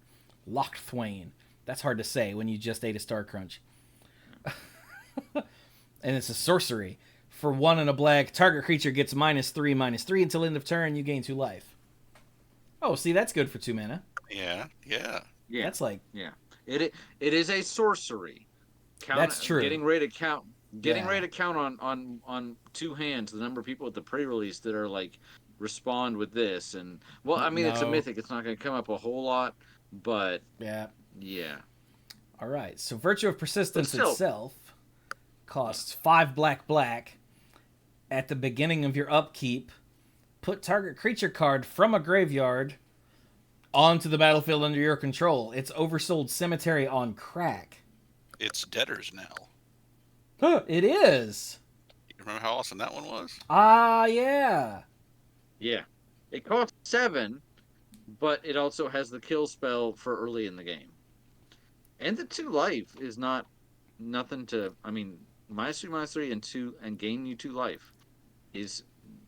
Lochthwain. That's hard to say when you just ate a Star Crunch. And it's a sorcery. For 1 and a black, target creature gets -3/-3 until end of turn. You gain 2 life. Oh, see, that's good for 2 mana. Yeah. Yeah. That's like... Yeah. It is a sorcery. That's true. Getting ready to count on 2 hands the number of people at the pre-release that are like respond with this, and well, I mean, it's a No. mythic. It's not going to come up a whole lot, but Yeah. All right. So Virtue of Persistence But still- itself costs 5 black. At the beginning of your upkeep, put target creature card from a graveyard onto the battlefield under your control. It's Oversold Cemetery on crack. It's Debtor's Knell. It is. You remember how awesome that one was? Ah, yeah. Yeah. It costs 7, but it also has the kill spell for early in the game. And the 2 life is not nothing to. I mean, -3/-3 and 2 and gain you 2 life is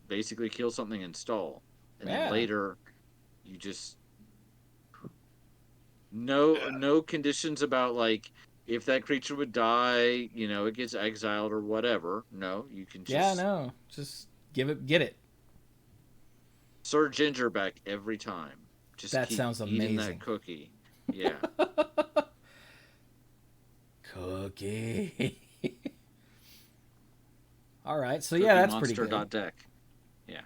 basically kill something and stall, and then Yeah. later you just Yeah. no conditions about like if that creature would die, it gets exiled or whatever. No, you can Yeah, just no. Just get it. Sir Ginger back every time. Just That keep sounds eating that amazing. cookie. Yeah. Cookie. All right. So yeah, Cookie that's pretty Monster good. dot deck. Yeah.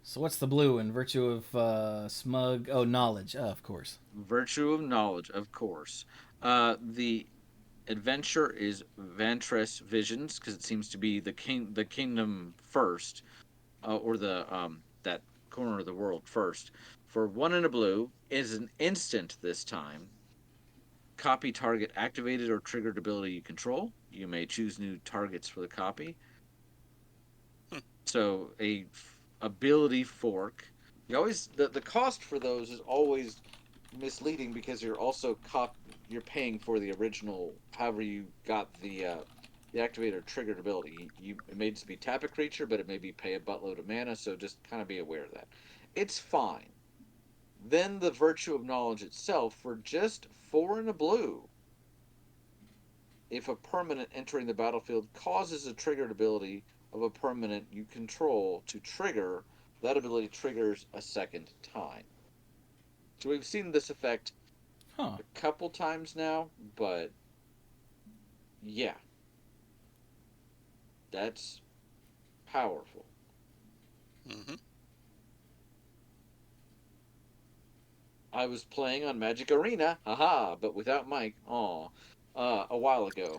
So what's the blue in virtue of smug? Oh, knowledge. Of course. Virtue of knowledge, of course. The adventure is Vantress Visions because it seems to be the kingdom first, or the that corner of the world first. For 1 and a blue is an instant this time. Copy target activated or triggered ability you control. You may choose new targets for the copy. Hmm. So ability fork. You always the cost for those is always misleading because you're paying for the original. However, you got the activated or triggered ability. It may just be tap a creature, but it may be pay a buttload of mana. So just kind of be aware of that. It's fine. Then the virtue of knowledge itself for just 4 and a blue. If a permanent entering the battlefield causes a triggered ability of a permanent you control to trigger, that ability triggers a second time. So we've seen this effect Huh. a couple times now, but yeah, that's powerful. Hmm. I was playing on Magic Arena, haha, but without Mike, a while ago.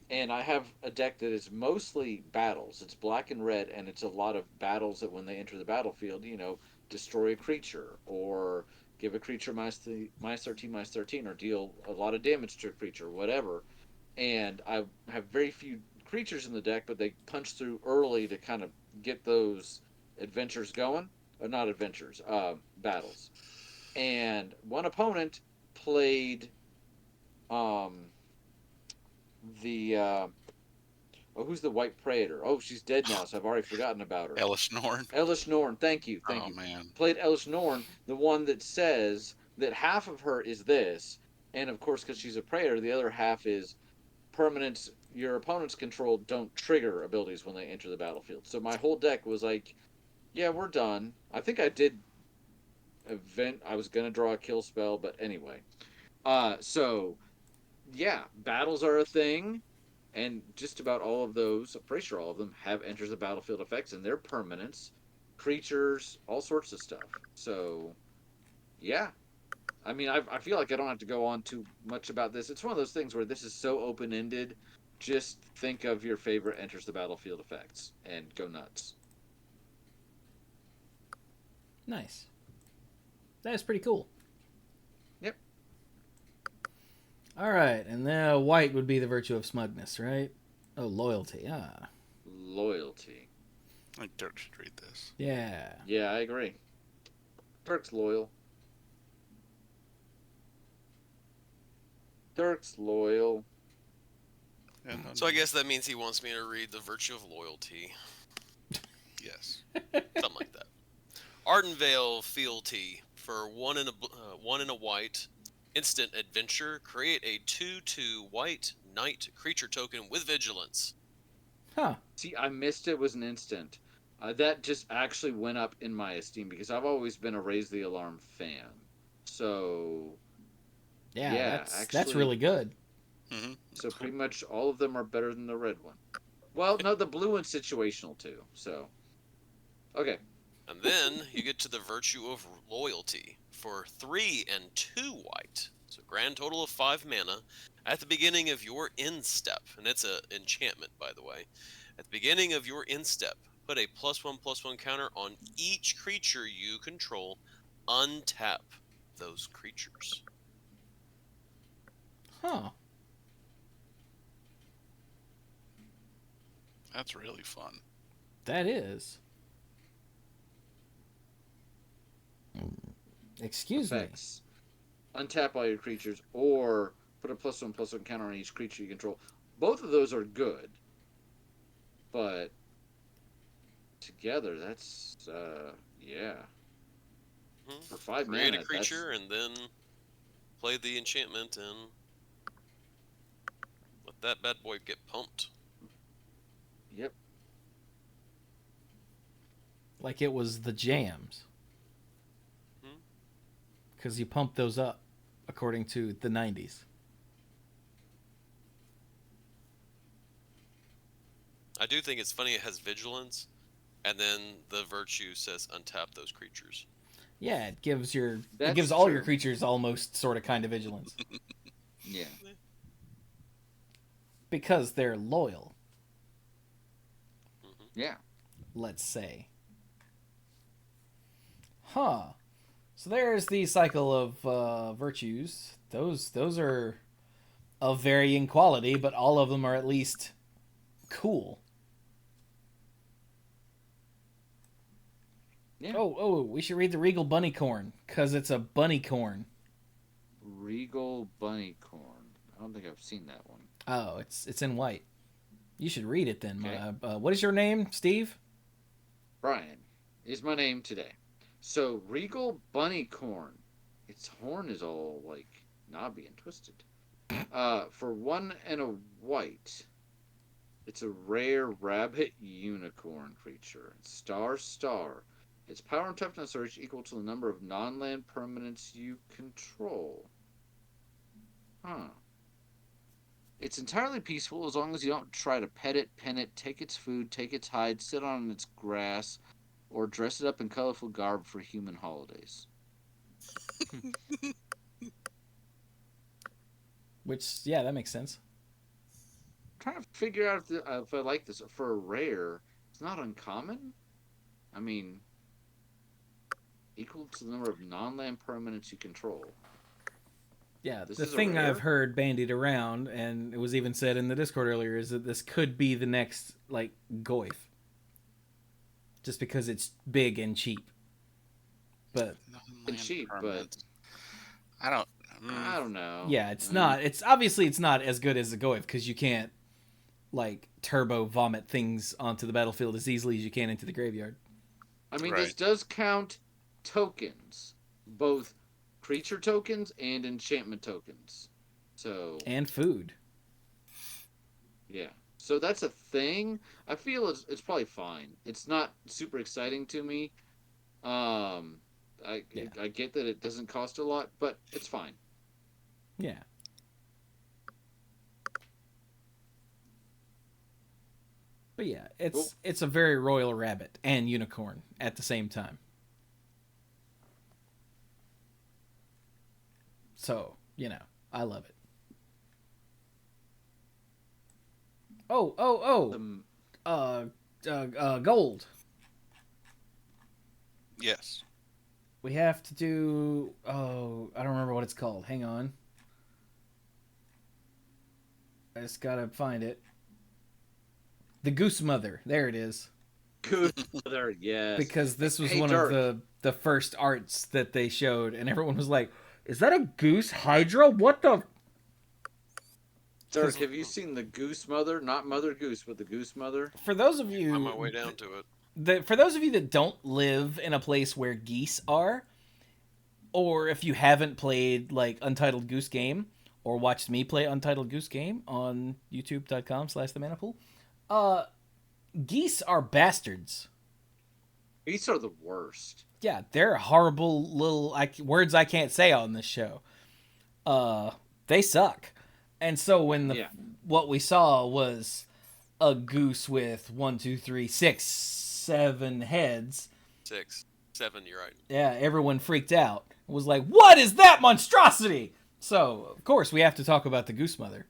And I have a deck that is mostly battles. It's black and red, and it's a lot of battles that when they enter the battlefield, destroy a creature or give a creature -13, or deal a lot of damage to a creature, whatever. And I have very few creatures in the deck, but they punch through early to kind of get those adventures going. Or not adventures, battles. And one opponent played um, the who's the White Praetor? Oh, she's dead now, so I've already forgotten about her. Elish Norn. Elish Norn, thank you, thank Oh you. man. Played Elish Norn, the one that says that half of her is this, and of course, because she's a Praetor, the other half is permanents your opponents control don't trigger abilities when they enter the battlefield. So my whole deck was like, yeah, we're done. I think I did event. I was gonna draw a kill spell, but anyway. So yeah, battles are a thing, and just about all of those, I'm pretty sure all of them, have enters the battlefield effects, and they're permanents, creatures, all sorts of stuff. So, yeah. I mean, I feel like I don't have to go on too much about this. It's one of those things where this is so open ended. Just think of your favorite enters the battlefield effects and go nuts. Nice. That is pretty cool. Yep. All right, and then white would be the virtue of smugness, right? Oh, loyalty. Ah, Loyalty. I think Dirk should read this. yeah. Yeah, I agree. Dirk's loyal. Dirk's loyal. And So I guess that means he wants me to read the virtue of loyalty. yes. Something like that. Ardenvale Fealty for one and a white. Instant adventure. Create a 2/2 white knight creature token with vigilance. Huh. See, I missed it was an instant. That just actually went up in my esteem because I've always been a Raise the Alarm fan. So, Yeah, yeah, that's actually, really good. Hmm. so pretty much all of them are better than the red one. Well, no, the blue one's situational too. So, okay. And then you get to the virtue of loyalty for 3 and 2 white. So grand total of 5 mana. At the beginning of your end step, and it's an enchantment, by the way. At the beginning of your end step, put a +1/+1 counter on each creature you control. Untap those creatures. Huh. That's really fun. That is. Excuse Effects. Untap all your creatures, or put a +1/+1 counter on each creature you control. both of those are good, but together, that's yeah. Mhm. For 5 Create mana, a creature and then play the enchantment and let that bad boy get pumped. Yep. Like it was the jams. Hmm. Because you pump those up, according to the 90s. I do think it's funny it has vigilance, and then the virtue says untap those creatures. Yeah, it gives That's all your true. creatures almost sort of kind of vigilance. Yeah. Because they're loyal, Hmm. Yeah. let's say. Huh. So there's the cycle of virtues. Those are of varying quality, but all of them are at least cool. Yeah. Oh, we should read the Regal Bunnycorn, because it's a bunnycorn. Regal Bunnycorn. I don't think I've seen that one. Oh, it's in white. You should read it then. Okay. What is your name, Steve? Brian is my name today. So, Regal Bunnycorn. Its horn is all, like, knobby and twisted. For 1 and a white, it's a rare rabbit unicorn creature. Star. Its power and toughness are each equal to the number of non-land permanents you control. Huh. It's entirely peaceful as long as you don't try to pet it, pen it, take its food, take its hide, sit on its grass, or dress it up in colorful garb for human holidays. Which, yeah, that makes sense. I'm trying to figure out if I like this. For a rare, it's not uncommon. I mean, equal to the number of non-land permanents you control. Yeah, This the is a thing rare? I've heard bandied around, and it was even said in the Discord earlier, is that this could be the next, like, Goyf. Just because it's big and cheap. But And cheap, but I don't. I don't know. yeah, it's not. It's obviously it's not as good as a Goyf, because you can't, like, turbo vomit things onto the battlefield as easily as you can into the graveyard. I mean, Right. this does count tokens, both creature tokens and enchantment tokens. So And food. yeah, so that's a thing. I feel it's probably fine. It's not super exciting to me. I get that it doesn't cost a lot, but it's fine. Yeah. But yeah, it's a very royal rabbit and unicorn at the same time. So, I love it. Gold. Yes. We have to do. Oh, I don't remember what it's called. Hang on. I just gotta find it. The Goose Mother. There it is. Good mother, yes. Because this was Hey, one Dirk. of the first arts that they showed, and everyone was like, "Is that a goose Hydra? What the?" Dirk, have you seen the Goose Mother? Not Mother Goose, but the Goose Mother. For those of you, On my way down to it. for those of you that don't live in a place where geese are, or if you haven't played like Untitled Goose Game or watched me play Untitled Goose Game on youtube.com/themanapool, geese are bastards. Geese are the worst. Yeah, they're horrible little words I can't say on this show. They suck. And so when what we saw was a goose with 1, 2, 3, 6, 7 heads. 6, 7, you're right. Yeah, everyone freaked out. It was like, what is that monstrosity? So, of course, we have to talk about the Goose Mother.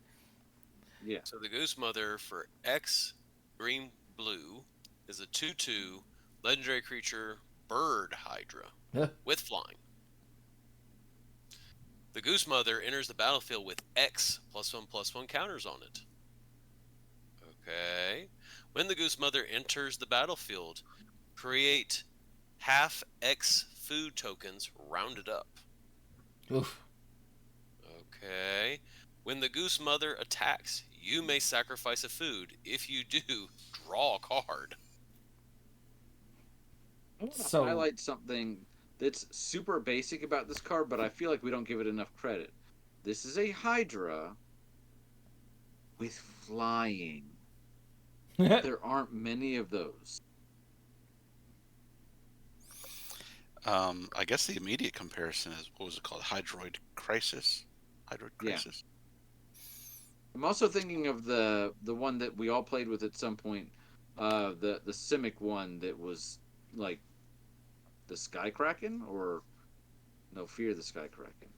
Yeah. So the Goose Mother for X green blue is a 2/2 legendary creature bird Hydra with flying. The Goose Mother enters the battlefield with X +1/+1 counters on it. Okay. When the Goose Mother enters the battlefield, create half X food tokens rounded up. Oof. Okay. When the Goose Mother attacks, You may sacrifice a food. If you do, draw a card. I want to So- highlight something that's super basic about this card, but I feel like we don't give it enough credit. This is a Hydra with flying. There aren't many of those. I guess the immediate comparison is, what was it called? Hydroid Crisis? Hydroid Yeah. Crisis? I'm also thinking of the one that we all played with at some point, the Simic one that was like the Sky Kraken, or no, Fear the Sky Kraken.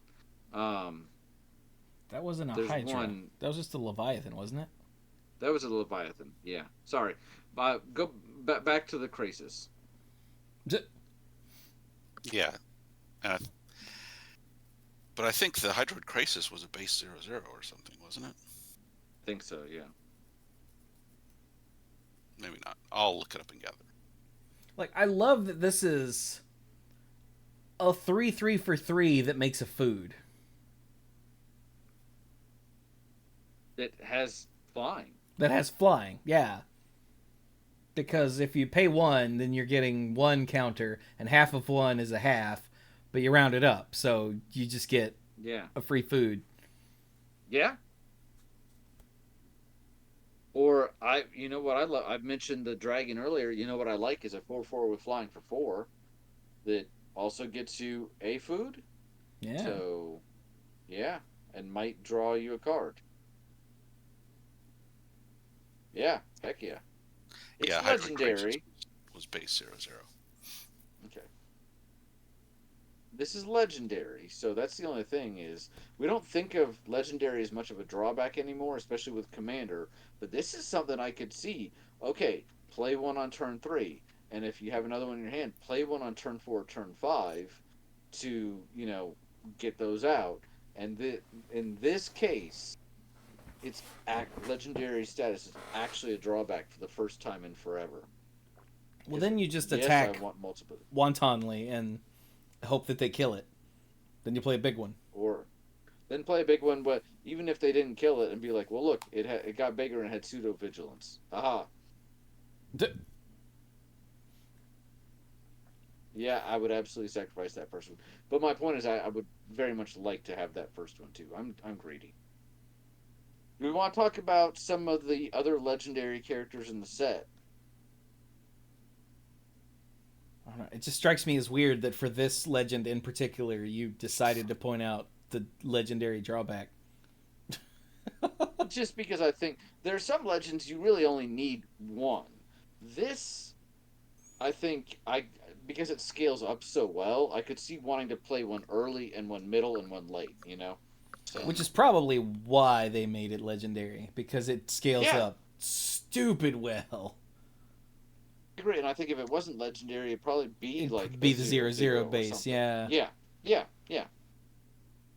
That wasn't a There's Hydra. one- That was just a Leviathan, wasn't it? That was a Leviathan. Yeah, sorry. Go back to the Crisis. Yeah. But I think the Hydroid Crisis was a base 0/0 or something, wasn't it? Think so, yeah. Maybe not. I'll look it up and gather. Like, I love that this is a 3/3 for 3 that makes a food. It has flying. That has flying, yeah. Because if you pay 1, then you're getting 1 counter, and half of 1 is a half, but you round it up, so you just get Yeah. a free food. Yeah. Or you know what I love? I've mentioned the dragon earlier. You know what I like is a 4/4 with flying for 4 that also gets you a food. Yeah. So, yeah, and might draw you a card. Yeah, heck yeah. It's Yeah, Hydroid legendary. Crisis was base 0/0. Okay. This is legendary, so that's the only thing is we don't think of legendary as much of a drawback anymore, especially with Commander. But this is something I could see. Okay, play one on turn 3, and if you have another one in your hand, play one on turn 4, turn 5, to get those out. And in this case, its legendary status is actually a drawback for the first time in forever. Well, then you just Yes, attack I want multiple. wantonly and hope that they kill it. Then you play a big one. Or then play a big one, but even if they didn't kill it, and be like, well, look, it got bigger and had pseudo vigilance. Aha. Yeah, I would absolutely sacrifice that first one. But my point is, I would very much like to have that first one too. I'm greedy. Do we want to talk about some of the other legendary characters in the set? I don't know. It just strikes me as weird that for this legend in particular, you decided to point out the legendary drawback. Just because I think there are some legends you really only need one. This, I think, because it scales up so well, I could see wanting to play one early and one middle and one late. So, Which is probably why they made it legendary, because it scales Yeah. up stupid well. I agree, and I think if it wasn't legendary, it'd probably be It'd like be a the 0/0 0/0 or base, something. yeah. Yeah.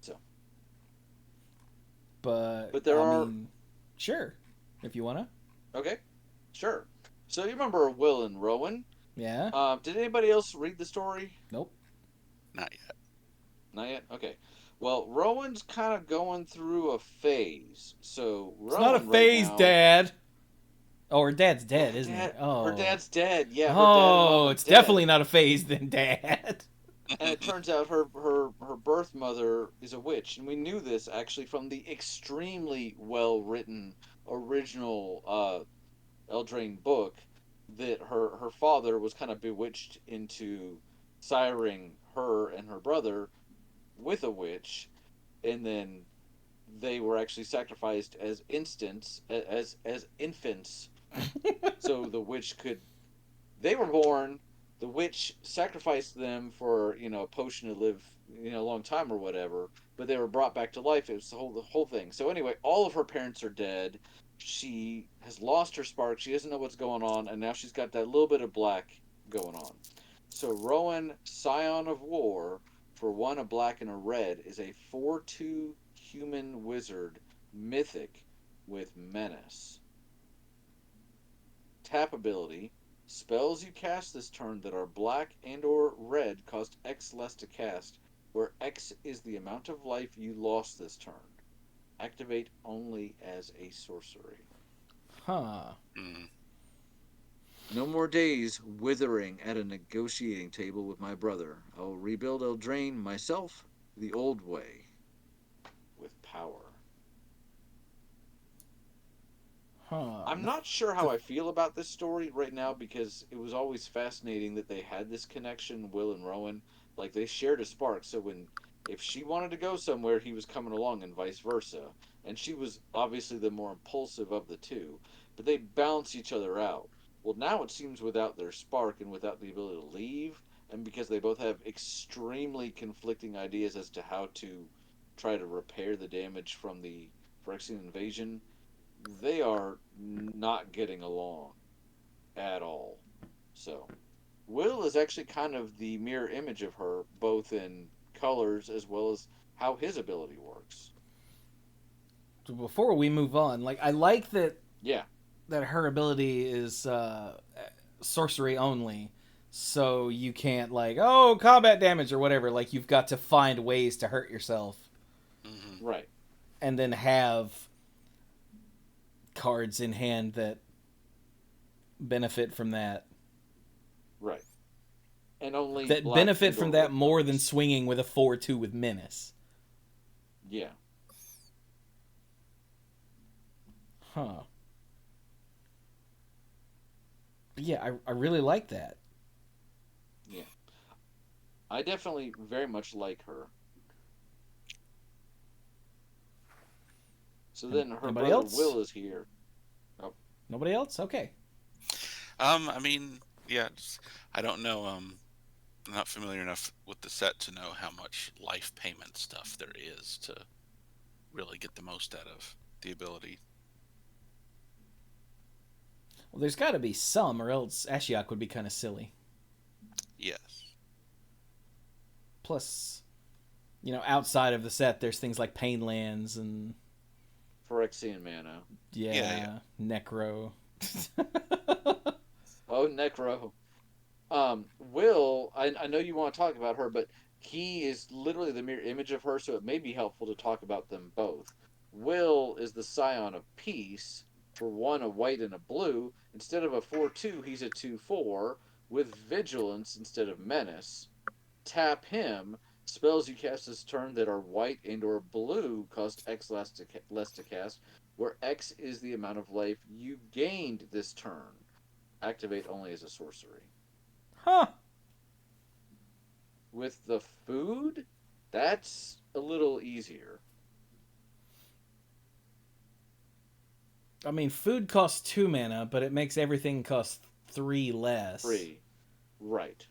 So, But there I are- mean, sure, if you wanna. okay, sure. So you remember Will and Rowan? Yeah. Did anybody else read the story? Nope. Not yet. Not yet. Okay. Well, Rowan's kind of going through a phase. So It's not a Rowan phase, right now, Dad. Oh, her dad's dead, Her isn't dad- it? Oh. Her dad's dead. Yeah. Her dad and Oh, mom are it's dead. definitely not a phase then, Dad. And it turns out her birth mother is a witch, and we knew this actually from the extremely well written original Eldraine book, that her father was kind of bewitched into siring her and her brother with a witch, and then they were actually sacrificed as infants, so the witch could. They were born. The witch sacrificed them for a potion to live a long time or whatever. But they were brought back to life. It was the whole thing. So anyway, all of her parents are dead. She has lost her spark. She doesn't know what's going on, and now she's got that little bit of black going on. So Rowan, Scion of War, for 1, a black and a red, is a 4/2 human wizard mythic with menace. Tap ability. Spells you cast this turn that are black and or red cost X less to cast, where X is the amount of life you lost this turn. Activate only as a sorcery. Huh. Mm. No more days withering at a negotiating table with my brother. I will rebuild Eldraine myself the old way with power. Huh. I'm not sure how I feel about this story right now because it was always fascinating that they had this connection, Will and Rowan. Like they shared a spark. So when if she wanted to go somewhere, he was coming along and vice versa. And she was obviously the more impulsive of the two, but they balance each other out. Well, now it seems without their spark and without the ability to leave, and because they both have extremely conflicting ideas as to how to try to repair the damage from the Phyrexian invasion, they are not getting along at all. So, Will is actually kind of the mirror image of her, both in colors as well as how his ability works. So before we move on, like I like Yeah, that her ability is sorcery only, so you can't like combat damage or whatever. Like you've got to find ways to hurt yourself, Hmm. right, and then have cards in hand that benefit from that. right. And only That black benefit and or from that red more than colors. swinging with a 4/2 with menace. Yeah. Huh. But yeah, I really like that. Yeah. I definitely very much like her. So then her Anybody brother else? Will is here. Oh, Nobody else? Okay. I mean, yeah, I don't know. I'm not familiar enough with the set to know how much life payment stuff there is to really get the most out of the ability. Well, there's got to be some, or else Ashiok would be kind of silly. Yes. Plus, outside of the set, there's things like Painlands and Phyrexian mana. Yeah, yeah. Necro. Oh, Necro. Will, I know you want to talk about her, but he is literally the mirror image of her, so it may be helpful to talk about them both. Will is the scion of peace. For one, a white and a blue. Instead of a 4/2, he's a 2/4 with vigilance instead of menace. Tap him. Spells you cast this turn that are white and or blue cost X less to cast, where X is the amount of life you gained this turn. Activate only as a sorcery. Huh. With the food, that's a little easier. I mean, food costs 2 mana, but it makes everything cost 3 less. 3. Right.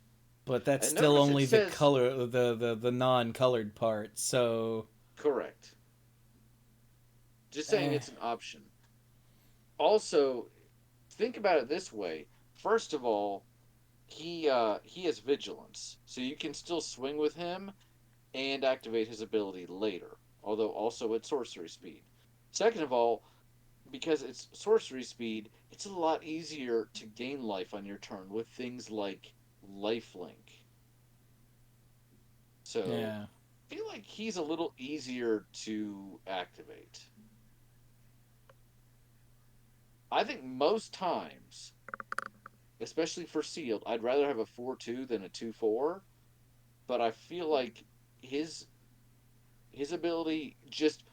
But that's And still notice it only the says color, the non-colored part. So, correct. Just saying it's an option. Also, think about it this way. First of all, he has vigilance, so you can still swing with him and activate his ability later, although also at sorcery speed. Second of all, because it's sorcery speed, it's a lot easier to gain life on your turn with things like lifelink. So yeah. I feel like he's a little easier to activate. I think most times, especially for sealed, I'd rather have a 4/2 than a 2/4. But I feel like his his ability, just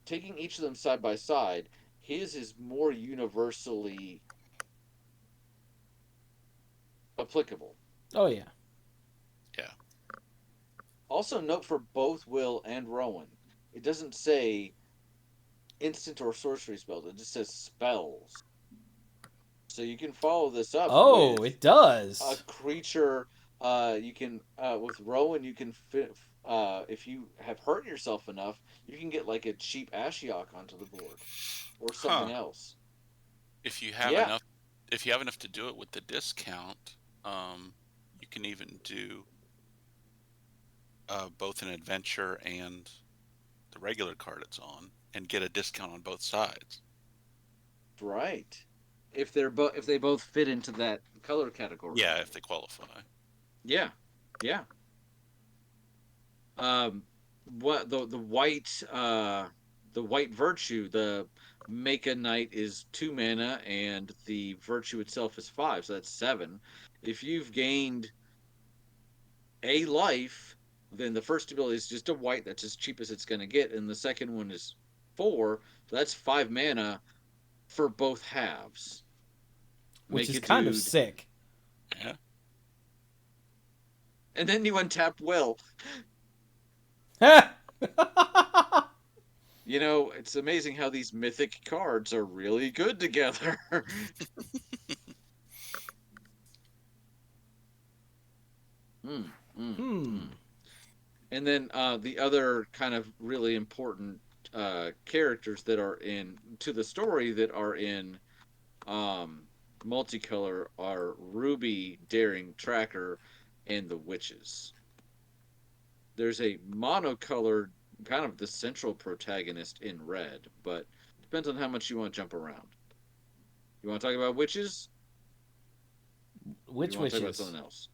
taking each of them side by side, his is more universally applicable. Oh, yeah. Yeah. Also, note for both Will and Rowan, it doesn't say instant or sorcery spells, it just says spells. So you can follow this up Oh, with it a does. creature. You can with Rowan, you can fit. If you have hurt yourself enough, you can get like a cheap Ashiok onto the board, or something Huh. else. If you have Yeah, enough, if you have enough to do it with the discount, you can even do both an adventure and the regular card it's on, and get a discount on both sides. right. If they both fit into that color category. Yeah, if they qualify. Yeah, yeah. Um, what the white the white virtue, the make a knight is 2 mana, and the virtue itself is 5, so that's 7. If you've gained a life, then the first ability is just a white, that's as cheap as it's going to get, and the second one is 4, so that's 5 mana for both halves. Which Make is a kind of dude, sick. Yeah. and then you untap Will. You know, it's amazing how these mythic cards are really good together. mm, mm. And then the other kind of really important characters that are in to the story that are in multicolor are Ruby, Daring, Tracker, and the Witches. There's a monocolored kind of the central protagonist in red, but depends on how much you want to jump around. You want to talk about witches? Which You want to talk about wishes? something else?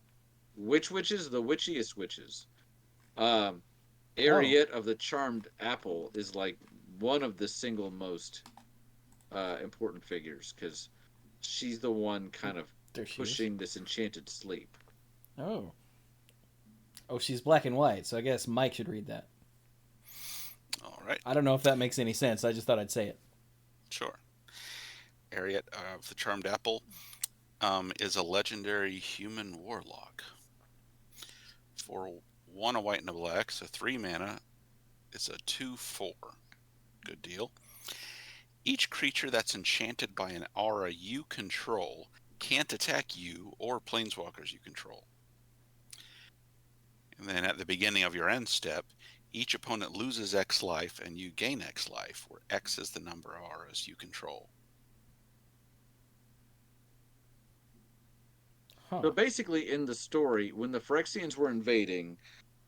Which witches? The witchiest witches. Um, Oh, Ariette of the Charmed Apple is like one of the single most important figures because she's the one kind of there she is. pushing this enchanted sleep. Oh. Oh, she's black and white, so I guess Mike should read that. All right. I don't know if that makes any sense. I just thought I'd say it. Sure. Ariette of the Charmed Apple is a legendary human warlock. For 1 a white and a black, so 3 mana. It's a 2/4. Good deal. Each creature that's enchanted by an aura you control can't attack you or planeswalkers you control. And then at the beginning of your end step, each opponent loses X life and you gain X life, where X is the number of auras you control. Huh. So basically, in the story, when the Phyrexians were invading,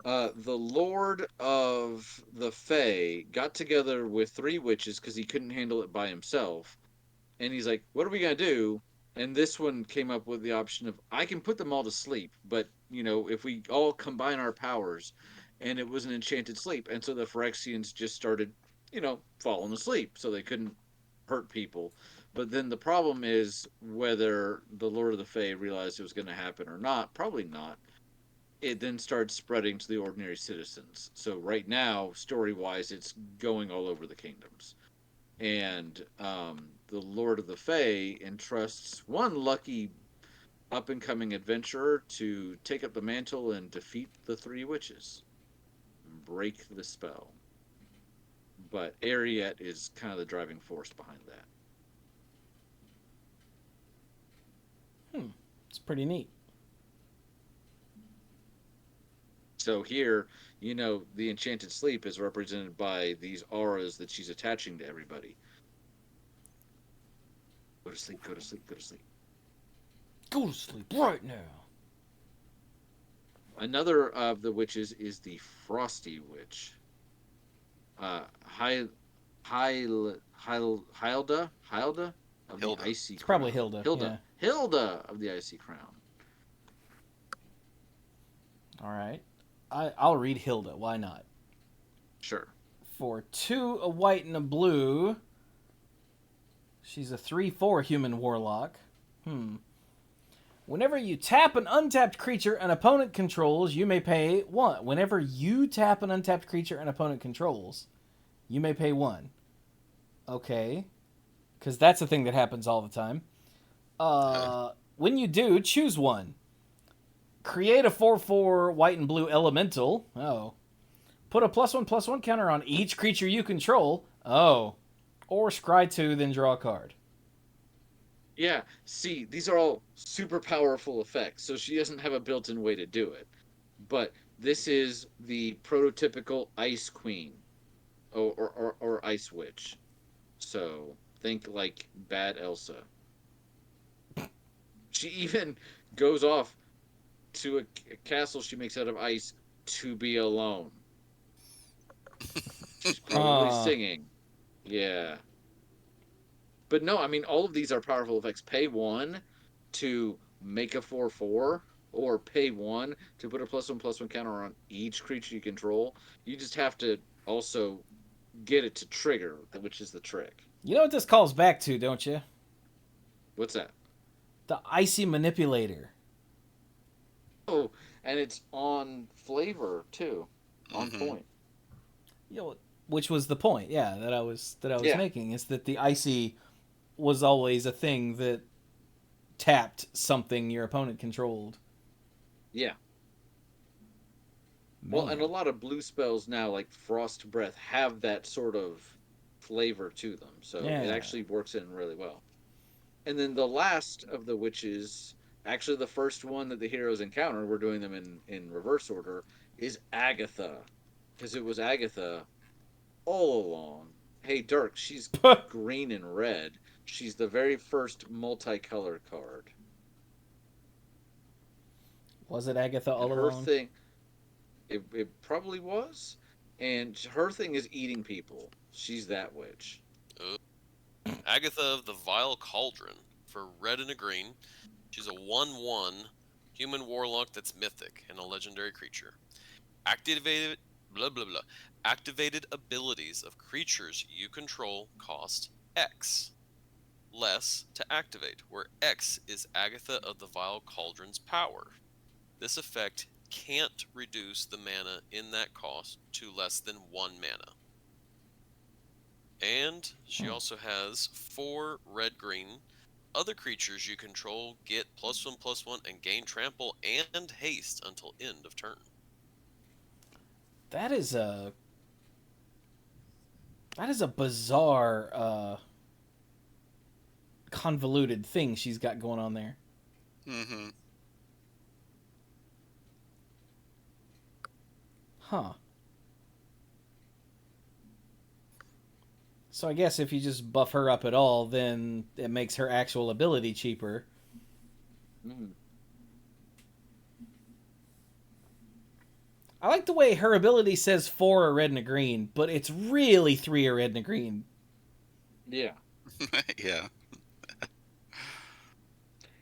the Lord of the Fae got together with 3 witches because he couldn't handle it by himself. And he's like, what are we going to do? And this one came up with the option of, I can put them all to sleep, but, you know, if we all combine our powers, and it was an enchanted sleep. And so the Phyrexians just started, you know, falling asleep so they couldn't hurt people. But then the problem is whether the Lord of the Fae realized it was going to happen or not. Probably not. It then starts spreading to the ordinary citizens. So right now, story-wise, it's going all over the kingdoms. And the Lord of the Fae entrusts one lucky up-and-coming adventurer to take up the mantle and defeat the 3 witches. And break the spell. But Ariette is kind of the driving force behind that. It's pretty neat. So here, you know, the enchanted sleep is represented by these auras that she's attaching to everybody. Go to sleep, go to sleep, go to sleep. Go to sleep right now. Another of the witches is the Frosty Witch. Hilda of Hilda. the Icy It's Crown. probably Hilda. Hilda of the Icy Crown. Yeah. All right. I'll read Hilda. Why not? Sure. For 2 a white and a blue, she's a 3/4 human warlock. Whenever you tap an untapped creature an opponent controls, you may pay 1. Whenever you tap an untapped creature an opponent controls, you may pay 1. Okay. Because that's a thing that happens all the time. When you do, choose 1. Create a 4/4 white and blue elemental. Oh. Put a +1/+1 counter on each creature you control. Oh. Or scry 2, then draw a card. Yeah, see, these are all super powerful effects, so she doesn't have a built-in way to do it. But this is the prototypical Ice Queen or Ice Witch. So think like bad Elsa. She even goes off to a castle she makes out of ice to be alone. She's probably singing. Yeah. But no, I mean, all of these are powerful effects. Pay 1 to make a 4/4, or pay 1 to put a +1/+1 counter on each creature you control. You just have to also get it to trigger, which is the trick. You know what this calls back to, don't you? What's that? The icy manipulator. Oh, and it's on flavor too, on point. You know, which was the point, yeah, that I was Yeah. making, is that the icy was always a thing that tapped something your opponent controlled. Yeah. Man. Well, and a lot of blue spells now, like Frost Breath, have that sort of flavor to them, so Yeah. it actually works in really well. And then the last of the witches, actually the first one that the heroes encounter, we're doing them in reverse order, is Agatha. Because it was Agatha all along. Hey, Dirk, she's green and red. She's the very first multicolor card. Was it Agatha all And her along? thing, it probably was. And her thing is eating people. She's that witch. Agatha of the Vile Cauldron for red and a green. She's a 1/1 human warlock that's mythic and a legendary creature. Activated blah blah blah. Activated abilities of creatures you control cost X less to activate, where X is Agatha of the Vile Cauldron's power. This effect can't reduce the mana in that cost to less than 1 mana. And she also has 4 red-green. Other creatures you control get +1/+1 and gain trample and haste until end of turn. That is a bizarre, convoluted thing she's got going on there. Mm-hmm. Huh. So I guess if you just buff her up at all, then it makes her actual ability cheaper. Mm. I like the way her ability says 4 a red and a green, but it's really 3 a red and a green. Yeah. Yeah.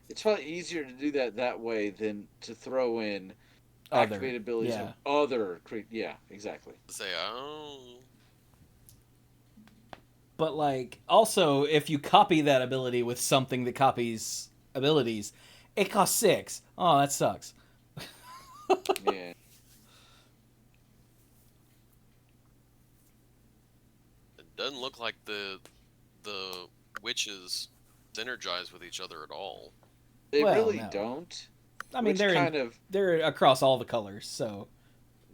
It's probably easier to do that way than to throw in Other, activate abilities yeah. of other yeah, exactly. Say, oh, But, like, also, if you copy that ability with something that copies abilities, it costs 6. Oh, that sucks. Yeah. it doesn't look like the witches synergize with each other at all. They Well, really no. don't. I mean, Which they're across all the colors, so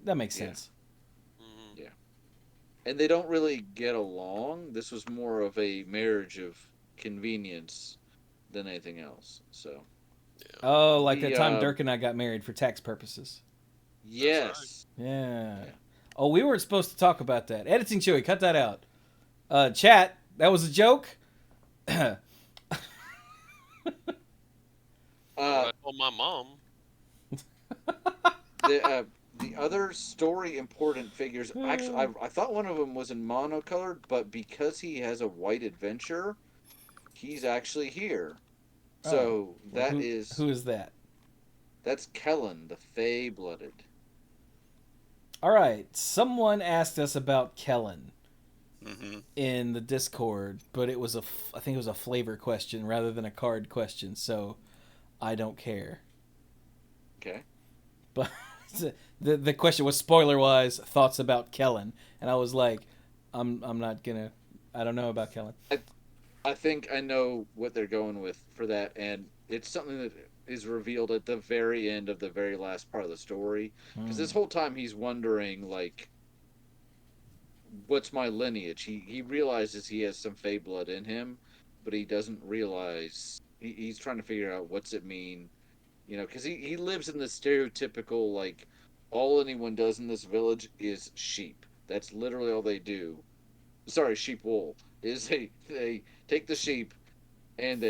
that makes Yeah. sense. Mhm. and they don't really get along. This was more of a marriage of convenience than anything else. So Oh, like The, that time Dirk and I got married for tax purposes. yes. Yeah. Yeah. Oh, we weren't supposed to talk about that. Editing Chewie, cut that out. Chat, that was a joke. Uh, I told my mom. the other story important figures. Actually, I thought one of them was in monocolored, but because he has a white adventure, he's actually here. So that is who is that? that's Kellen, the Fey blooded. All right, someone asked us about Kellen Mm-hmm. in the Discord, but it was I think it was a flavor question rather than a card question, so I don't care. Okay. But the question was spoiler wise thoughts about Kellen, and I was like, I'm not gonna. I don't know about Kellen. I think I know what they're going with for that, and it's something that is revealed at the very end of the very last part of the story. Because this whole time he's wondering, like, what's my lineage? He realizes he has some Fey blood in him, but he doesn't realize. He's trying to figure out what's it mean, because he lives in the stereotypical, like, all anyone does in this village is sheep. That's literally all they do. Sorry, sheep wool. Is they take the sheep and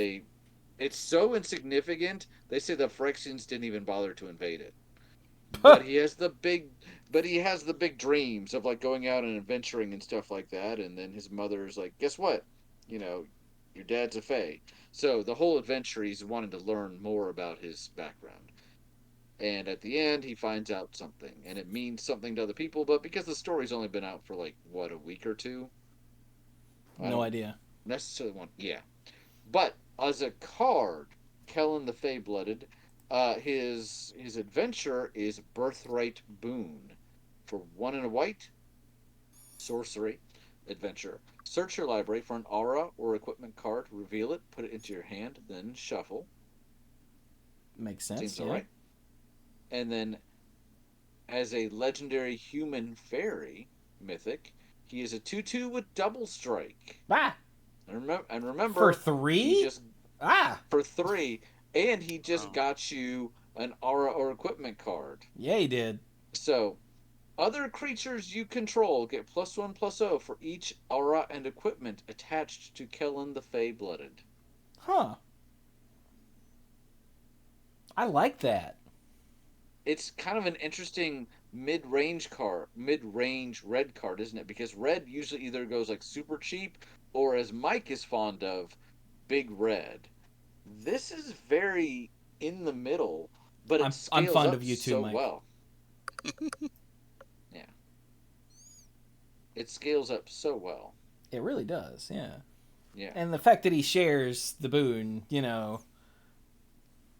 it's so insignificant. They say the Phyrexians didn't even bother to invade it. But he has the big dreams of, like, going out and adventuring and stuff like that. And then his mother's like, guess what? Your dad's a Fae. So the whole adventure, he's wanting to learn more about his background. And at the end, he finds out something, and it means something to other people. But because the story's only been out for like what, a week or two, I No don't idea. necessarily want. Yeah, but as a card, Kellen the Fey-Blooded, his adventure is Birthright Boon for 1 and a white sorcery adventure. Search your library for an aura or equipment card, reveal it, put it into your hand, then shuffle. Makes sense. Seems Yeah. alright. And then, as a legendary human fairy mythic, he is a 2/2 with double strike. Ah, And remember, for he 3? just Ah, for 3, and he just Oh. got you an aura or equipment card. yeah, he did. So, other creatures you control get +1/+0 for each aura and equipment attached to Kellen the Fey-Blooded. Huh. I like that. It's kind of an interesting mid-range red card, isn't it? Because red usually either goes like super cheap or, as Mike is fond of, big red. This is very in the middle, but I'm scales fond up of you too, so Mike. well. Yeah. It scales up so well. It really does, yeah. Yeah. And the fact that he shares the boon, you know,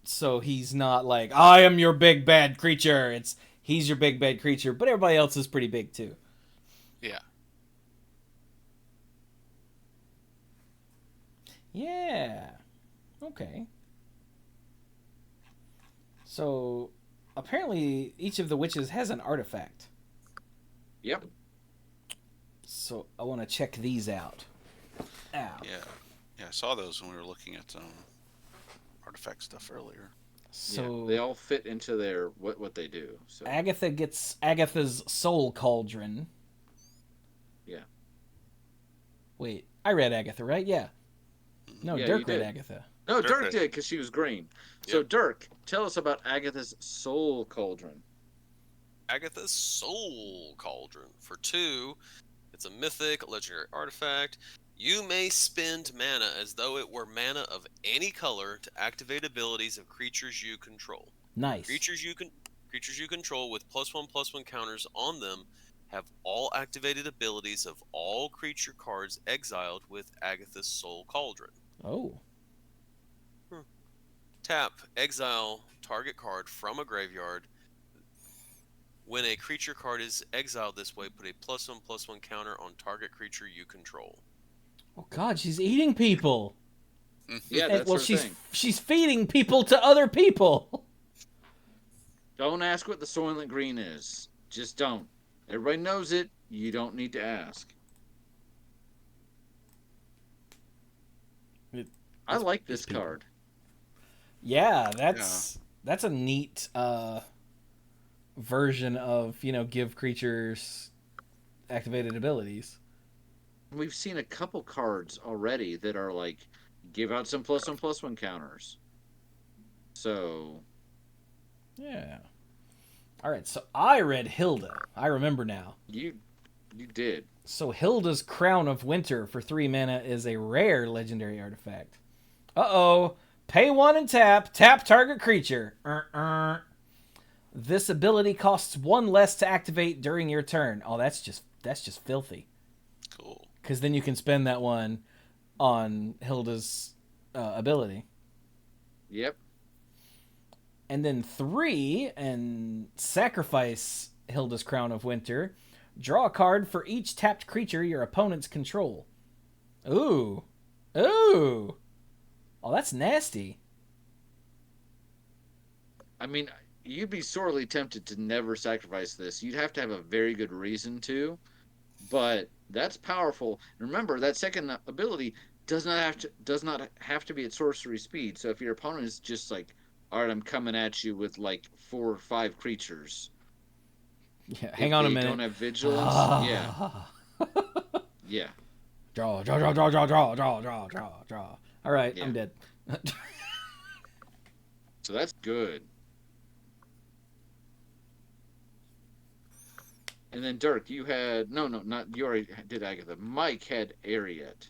so he's not like, I am your big bad creature. It's he's your big bad creature, but everybody else is pretty big too. Yeah. Yeah. Okay. So apparently each of the witches has an artifact. Yep. So I want to check these out. Ow. Yeah, I saw those when we were looking at artifact stuff earlier. So yeah, they all fit into their what they do. So Agatha gets Agatha's soul cauldron. yeah. Wait, I read Agatha, right? Yeah. No, Yeah, Dirk you read did. Agatha. No, Dirk Dirk did. did because she was green. So Yep. Dirk, tell us about Agatha's soul cauldron. Agatha's Soul Cauldron. For 2, it's a mythic, legendary artifact. You may spend mana as though it were mana of any color to activate abilities of creatures you control. Nice. Creatures you control with +1/+1 counters on them have all activated abilities of all creature cards exiled with Agatha's Soul Cauldron. Oh. Tap, exile target card from a graveyard. When a creature card is exiled this way, put a +1/+1 counter on target creature you control. Oh God, she's eating people. Yeah, And- that's well, her thing. she's feeding people to other people. Don't ask what the Soylent Green is. Just don't. Everybody knows it. You don't need to ask. I like this people. card. Yeah, that's a neat version of, you know, give creatures activated abilities. We've seen a couple cards already that are like, give out some +1/+1 counters. So, Yeah. All right, so I read Hilda. I remember now. you did. So Hilda's Crown of Winter for 3 mana is a rare legendary artifact. Uh-oh. Pay 1 and tap. Tap target creature. This ability costs 1 less to activate during your turn. Oh, that's just filthy. Cool. Because then you can spend that one on Hilda's ability. Yep. And then 3, and sacrifice Hilda's Crown of Winter. Draw a card for each tapped creature your opponents control. Ooh. Ooh. Oh, that's nasty. I mean, you'd be sorely tempted to never sacrifice this. You'd have to have a very good reason to, but that's powerful. Remember, that second ability does not have to be at sorcery speed. So if your opponent is just like, all right, I'm coming at you with like 4 or 5 creatures. Yeah, hang on a minute. Don't have vigilance. Ah. Yeah. Draw. All right, Yeah. I'm dead. So that's good. And then Dirk, you had not you already did Agatha. Mike had Ariet.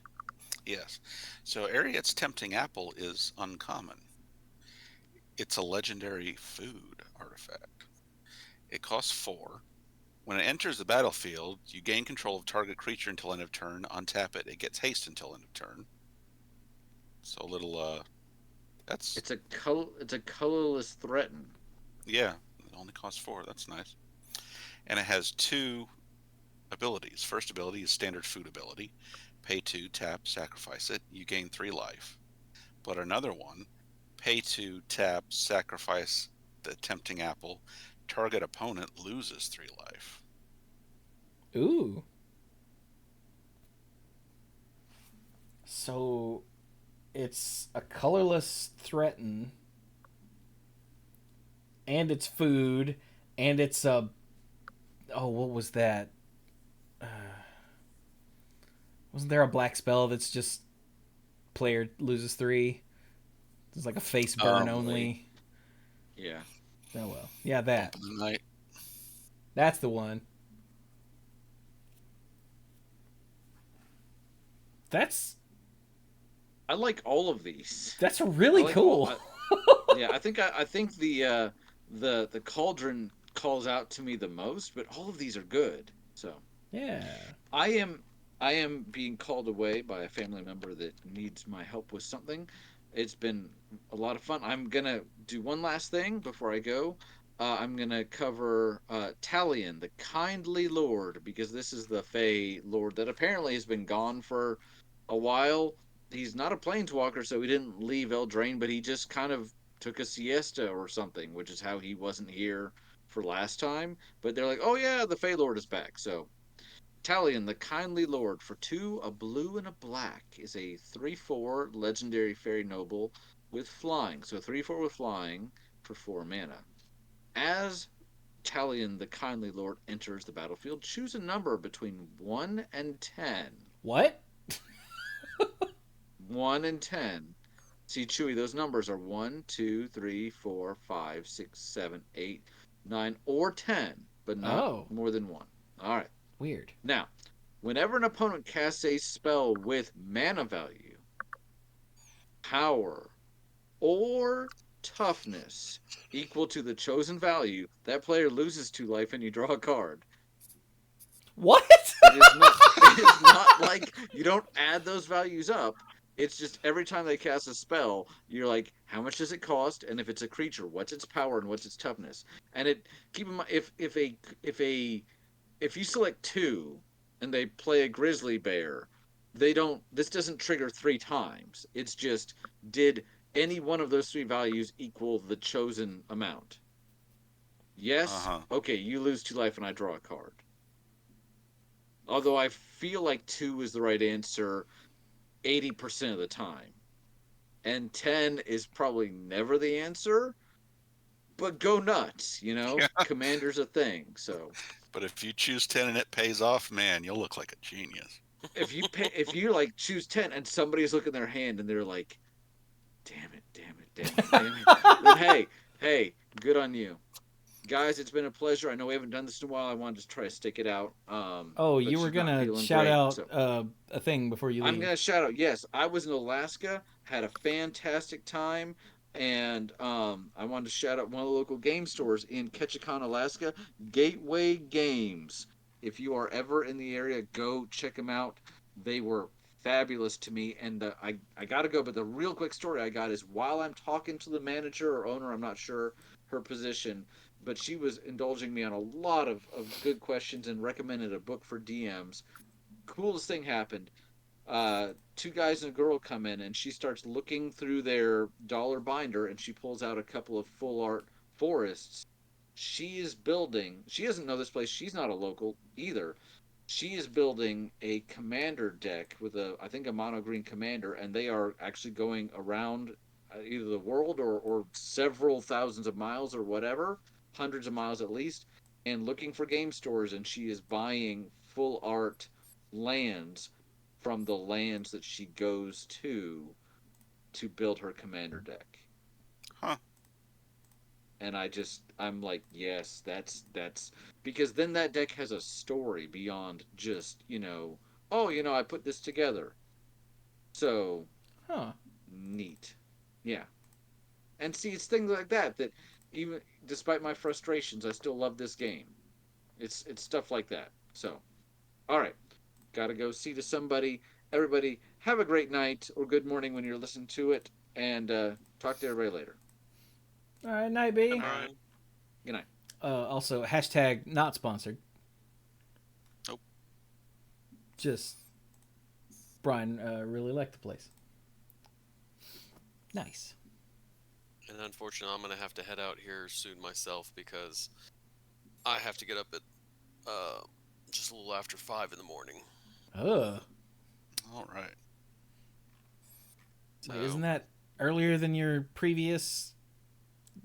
Yes. So Ariet's Tempting Apple is uncommon. It's a legendary food artifact. It costs 4. When it enters the battlefield, you gain control of target creature until end of turn. Untap it. It gets haste until end of turn. So a little, that's... It's a colorless threaten. Yeah, it only costs 4. That's nice. And it has 2 abilities. First ability is standard food ability. Pay 2, tap, sacrifice it. You gain 3 life. But another one, pay 2, tap, sacrifice the tempting apple. Target opponent loses 3 life. Ooh. So it's a colorless threaten, and it's food, and it's a... Oh, what was that? Wasn't there a black spell that's just player loses 3? It's like a face burn only. Yeah. Oh well. Yeah, that. Bump in the night. That's the one. That's I like all of these. really I like cool. Yeah, I think the cauldron calls out to me the most, but all of these are good. So Yeah. I am being called away by a family member that needs my help with something. It's been a lot of fun. I'm gonna do one last thing before I go. I'm gonna cover Talion, the Kindly Lord, because this is the Fey Lord that apparently has been gone for a while. He's not a planeswalker, so he didn't leave Eldraine, but he just kind of took a siesta or something, which is how he wasn't here for last time. But they're like, oh yeah, the Fey Lord is back. So Talion, the Kindly Lord, for 2, a blue and a black, is a 3/4 legendary fairy noble with flying. So 3/4 with flying for 4 mana. As Talion, the Kindly Lord, enters the battlefield, choose a number between 1 and 10. What? 1 and 10. See, Chewie, those numbers are 1, 2, 3, 4, 5, 6, 7, 8, 9, or 10, but not more than 1. All right. Weird. Now, whenever an opponent casts a spell with mana value, power, or toughness equal to the chosen value, that player loses 2 life and you draw a card. What? It is not like you don't add those values up. It's just every time they cast a spell, you're like, how much does it cost? And if it's a creature, what's its power and what's its toughness? And keep in mind, if you select 2 and they play a grizzly bear, this doesn't trigger 3 times. It's just, did any one of those 3 values equal the chosen amount? Yes? Okay, you lose 2 life and I draw a card. Although I feel like 2 is the right answer 80% of the time. And 10 is probably never the answer. But go nuts, Yeah. Commander's a thing, so. But if you choose 10 and it pays off, man, you'll look like a genius. If you like choose 10 and somebody's looking at their hand and they're like, damn it, then hey, good on you. Guys, it's been a pleasure. I know we haven't done this in a while. I wanted to try to stick it out. You were gonna shout out a thing before you leave. I'm gonna shout out. Yes, I was in Alaska, had a fantastic time, and I wanted to shout out one of the local game stores in Ketchikan, Alaska, Gateway Games. If you are ever in the area, go check them out. They were fabulous to me, and I gotta go. But the real quick story I got is while I'm talking to the manager or owner, I'm not sure her position, but she was indulging me on a lot of good questions and recommended a book for DMs. Coolest thing happened. 2 guys and a girl come in, and she starts looking through their dollar binder, and she pulls out a couple of full art forests. She doesn't know this place. She's not a local either. She is building a commander deck with I think a mono green commander, and they are actually going around either the world or several thousands of miles or whatever, hundreds of miles at least, and looking for game stores, and she is buying full art lands from the lands that she goes to build her commander deck. Huh. And I'm like, yes, that's because then that deck has a story beyond just, I put this together. So, neat. Yeah. And see, it's things like that that even despite my frustrations, I still love this game. It's stuff like that. So, all right, gotta go see to somebody. Everybody, have a great night or good morning when you're listening to it, and talk to everybody later. All right, night B. All right. Good night. Also, hashtag not sponsored. Nope. Just Brian really liked the place. Nice. And unfortunately, I'm going to have to head out here soon myself because I have to get up at just a little after 5 in the morning. Ugh. All right. So, Wait, isn't that earlier than your previous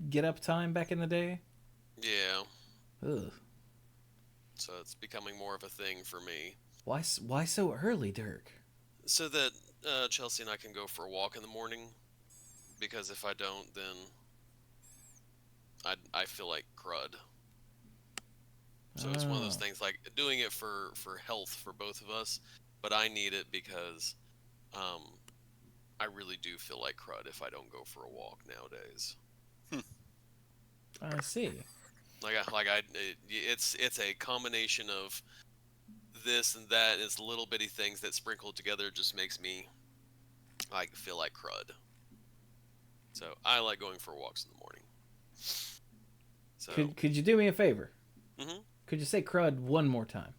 get up time back in the day? yeah. Ugh. So it's becoming more of a thing for me. Why so early, Dirk? So that Chelsea and I can go for a walk in the morning. Because if I don't, then I feel like crud. So it's one of those Oh. things, like doing it for health for both of us, but I need it because I really do feel like crud if I don't go for a walk nowadays. I see. It's a combination of this and that. It's little bitty things that sprinkled together just makes me like feel like crud. So I like going for walks in the morning. So Could you do me a favor? Mhm. Could you say crud one more time?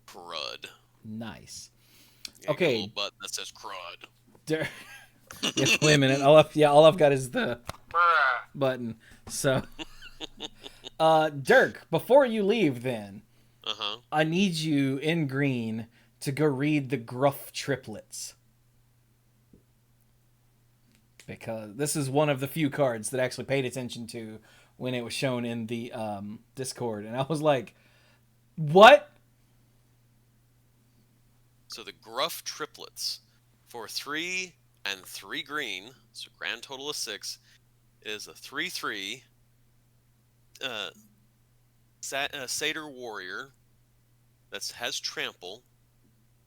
crud. Nice. Yeah, Okay. a little button that says crud. Dirk. Yeah, wait a minute. All I've got is the button. So, Dirk, before you leave, then I need you in green to go read the Gruff Triplets. Because this is one of the few cards that I actually paid attention to when it was shown in the Discord. And I was like, what? So the Gruff Triplets for 3 and 3 green, so grand total of 6, is a 3/3 Satyr Warrior that has trample.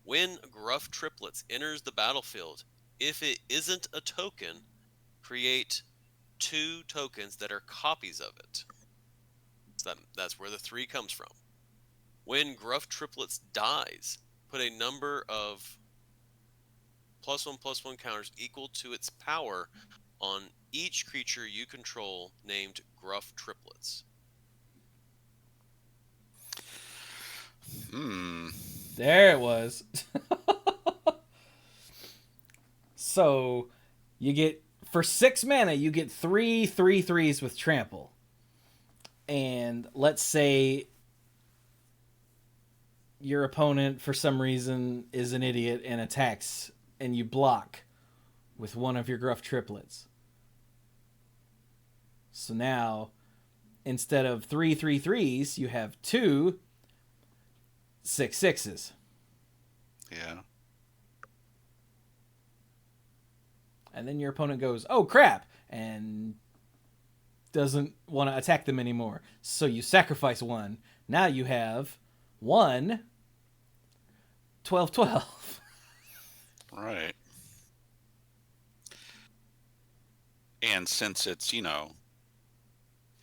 When Gruff Triplets enters the battlefield, if it isn't a token, create 2 tokens that are copies of it. So that's where the 3 comes from. When Gruff Triplets dies, put a number of +1/+1 counters equal to its power on each creature you control named Gruff Triplets. There it was. So, you get, for 6 mana, you get 3 3/3s with trample. And let's say your opponent, for some reason, is an idiot and attacks, and you block with one of your Gruff Triplets. So now, instead of 3 3/3s, you have 2 6/6s. Yeah. And then your opponent goes, oh crap, and doesn't want to attack them anymore. So you sacrifice 1. Now you have 1 12/12. Right. And since it's,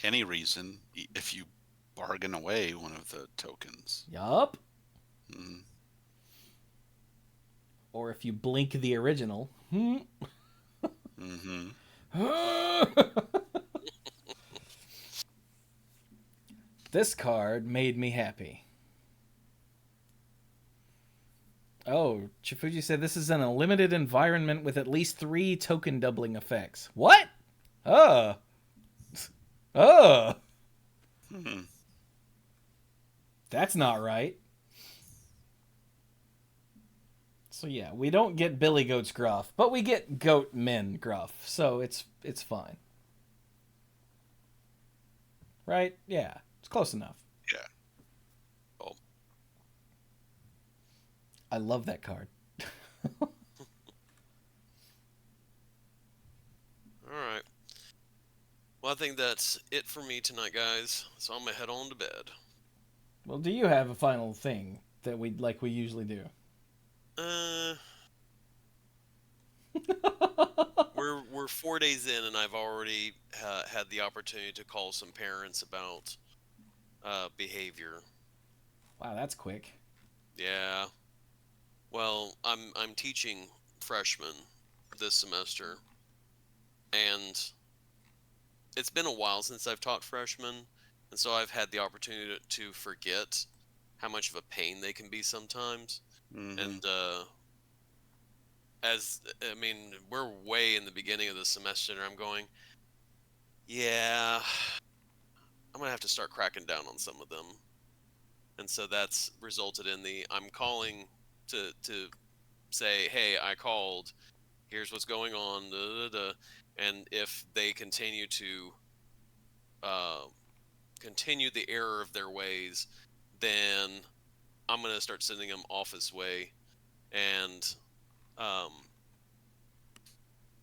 any reason, if you bargain away one of the tokens. Yup. Mm, Or if you blink the original. mm-hmm. This card made me happy. Oh, Chifuji said this is in a limited environment with at least 3 token doubling effects. What? Oh. That's not right. So yeah, we don't get Billy Goat's Gruff, but we get Goat Men Gruff, so it's fine. Right? Yeah, it's close enough. Yeah. Oh. I love that card. All right. Well, I think that's it for me tonight, guys. So I'm gonna head on to bed. Well, do you have a final thing that we usually do? We're we're 4 days in, and I've already had the opportunity to call some parents about behavior. Wow, that's quick. Yeah. Well, I'm teaching freshmen this semester, and it's been a while since I've taught freshmen, and so I've had the opportunity to forget how much of a pain they can be sometimes. Mm-hmm. And we're way in the beginning of the semester, and I'm going, yeah, I'm gonna have to start cracking down on some of them. And so that's resulted in I'm calling to say, hey, I called. Here's what's going on. Da, da, da. And if they continue to uh, continue the error of their ways, then I'm gonna start sending them office way. And um,